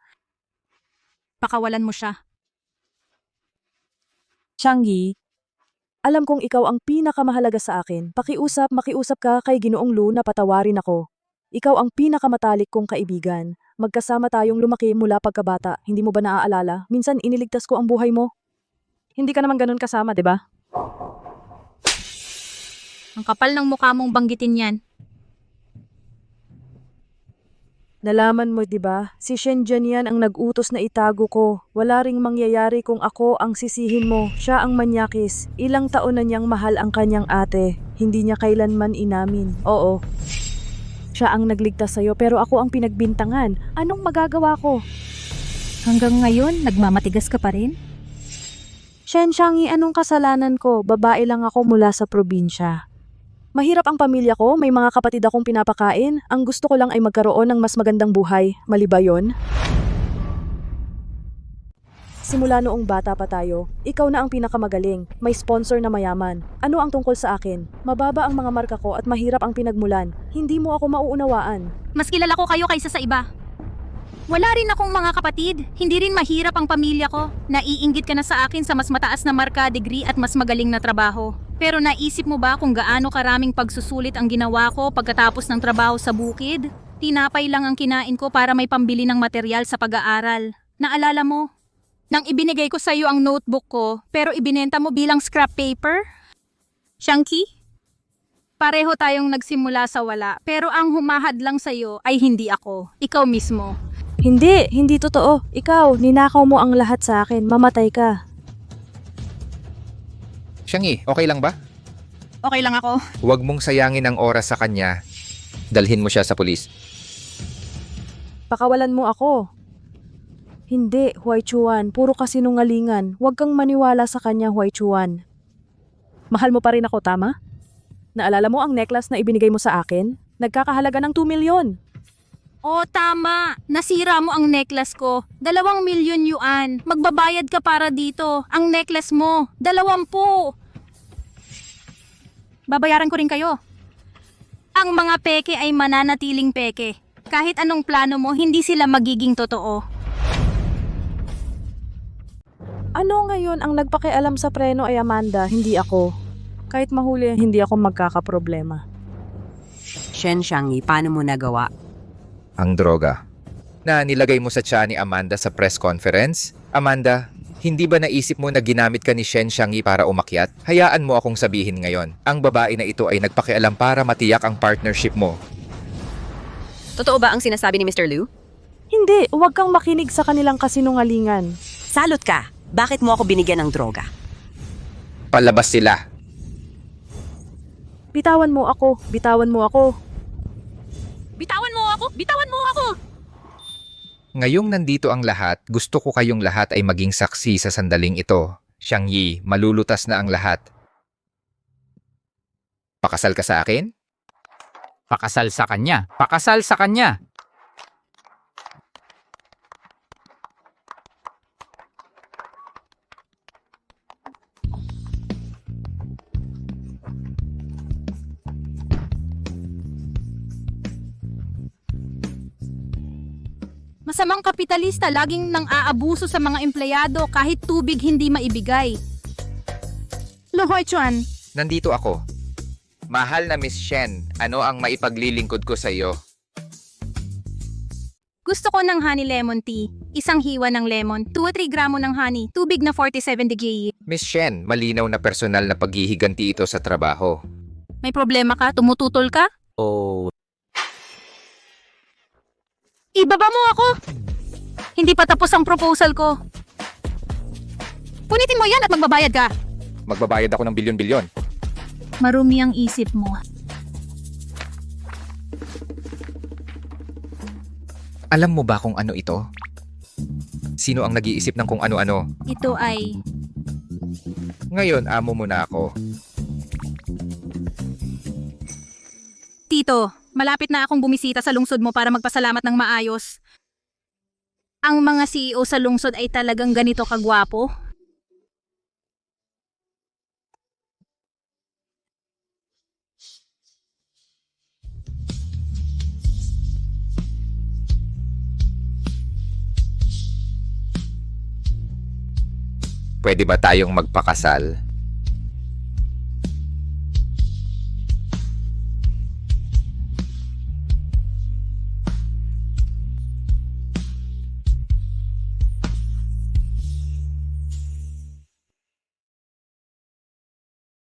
Pakawalan mo siya. Xiangyi, alam kong ikaw ang pinakamahalaga sa akin. Makiusap ka kay Ginoong Lu na patawarin ako. Ikaw ang pinakamatalik kong kaibigan. Magkasama tayong lumaki mula pagkabata. Hindi mo ba naaalala? Minsan iniligtas ko ang buhay mo. Hindi ka naman ganun kasama, di ba? Ang kapal ng mukha mong banggitin yan. Nalaman mo, di ba? Si Shen Jianyan ang nag-utos na itago ko. Wala ring mangyayari kung ako ang sisihin mo. Siya ang manyakis. Ilang taon na niyang mahal ang kanyang ate. Hindi niya kailanman inamin. Oo. Siya ang nagligtas sa'yo pero ako ang pinagbintangan. Anong magagawa ko? Hanggang ngayon, nagmamatigas ka pa rin? Shen Xiangyi, anong kasalanan ko? Babae lang ako mula sa probinsya. Mahirap ang pamilya ko, may mga kapatid akong pinapakain. Ang gusto ko lang ay magkaroon ng mas magandang buhay. Mali ba yun? Simula noong bata pa tayo, ikaw na ang pinakamagaling. May sponsor na mayaman. Ano ang tungkol sa akin? Mababa ang mga marka ko at mahirap ang pinagmulan. Hindi mo ako mauunawaan. Mas kilala ko kayo kaysa sa iba. Wala rin akong mga kapatid. Hindi rin mahirap ang pamilya ko. Naiinggit ka na sa akin sa mas mataas na marka, degree at mas magaling na trabaho. Pero naisip mo ba kung gaano karaming pagsusulit ang ginawa ko pagkatapos ng trabaho sa bukid? Tinapay lang ang kinain ko para may pambili ng material sa pag-aaral. Naalala mo? Nang ibinigay ko sa iyo ang notebook ko, pero ibinenta mo bilang scrap paper? Xiangqi? Pareho tayong nagsimula sa wala, pero ang humahad lang sa iyo ay hindi ako. Ikaw mismo. Hindi totoo. Ikaw, ninakaw mo ang lahat sa akin. Mamatay ka. Xiangyi, okay lang ba? Okay lang ako. Huwag mong sayangin ang oras sa kanya. Dalhin mo siya sa pulis. Pakawalan mo ako. Hindi, Huai Chuan. Puro kasinungalingan. Huwag kang maniwala sa kanya, Huai Chuan. Mahal mo pa rin ako, tama? Naalala mo ang necklace na ibinigay mo sa akin? Nagkakahalaga ng 2 milyon. Oh, tama. Nasira mo ang necklace ko. 2 milyon yuan. Magbabayad ka para dito. Ang necklace mo, 20. Babayaran ko rin kayo. Ang mga peke ay mananatiling peke. Kahit anong plano mo, hindi sila magiging totoo. Ano ngayon ang nagpakialam sa preno ay Amanda, hindi ako. Kahit mahuli, hindi ako magkakaproblema. Shen Xiangyi, paano mo nagawa? Ang droga. Na nilagay mo sa tiyan ni Amanda sa press conference? Amanda, hindi ba naisip mo na ginamit ka ni Shen Xiangyi para umakyat? Hayaan mo akong sabihin ngayon. Ang babae na ito ay nagpakialam para matiyak ang partnership mo. Totoo ba ang sinasabi ni Mr. Lu? Hindi, huwag kang makinig sa kanilang kasinungalingan. Salot ka. Bakit mo ako binigyan ng droga? Palabas sila. Bitawan mo ako. Bitawan mo ako! Bitawan mo ako! Ngayong nandito ang lahat, gusto ko kayong lahat ay maging saksi sa sandaling ito. Xiangyi, malulutas na ang lahat. Pakasal ka sa akin? Pakasal sa kanya. Pakasal sa kanya. Masamang kapitalista, laging nang aabuso sa mga empleyado kahit tubig hindi maibigay. Lu Huaichuan, Nandito ako. Mahal na Miss Shen, ano ang maipaglilingkod ko sa iyo? gusto ko ng honey lemon tea. Isang hiwa ng lemon, 2 o 3 gramo ng honey, tubig na 47 degree. Miss Shen, malinaw na personal na paghihiganti ito sa trabaho. May problema ka? Tumututol ka? Oh, Ibaba mo ako! Hindi pa tapos ang proposal ko. Punitin mo yan at magbabayad ka. magbabayad ako ng bilyon-bilyon. Marumi ang isip mo. Alam mo ba kung ano ito? Sino ang nag-iisip ng kung ano-ano? Ito ay... Ngayon, amo mo na ako. Tito, malapit na akong bumisita sa lungsod mo para magpasalamat ng maayos. Ang mga CEO sa lungsod ay talagang ganito kagwapo? Pwede ba tayong magpakasal?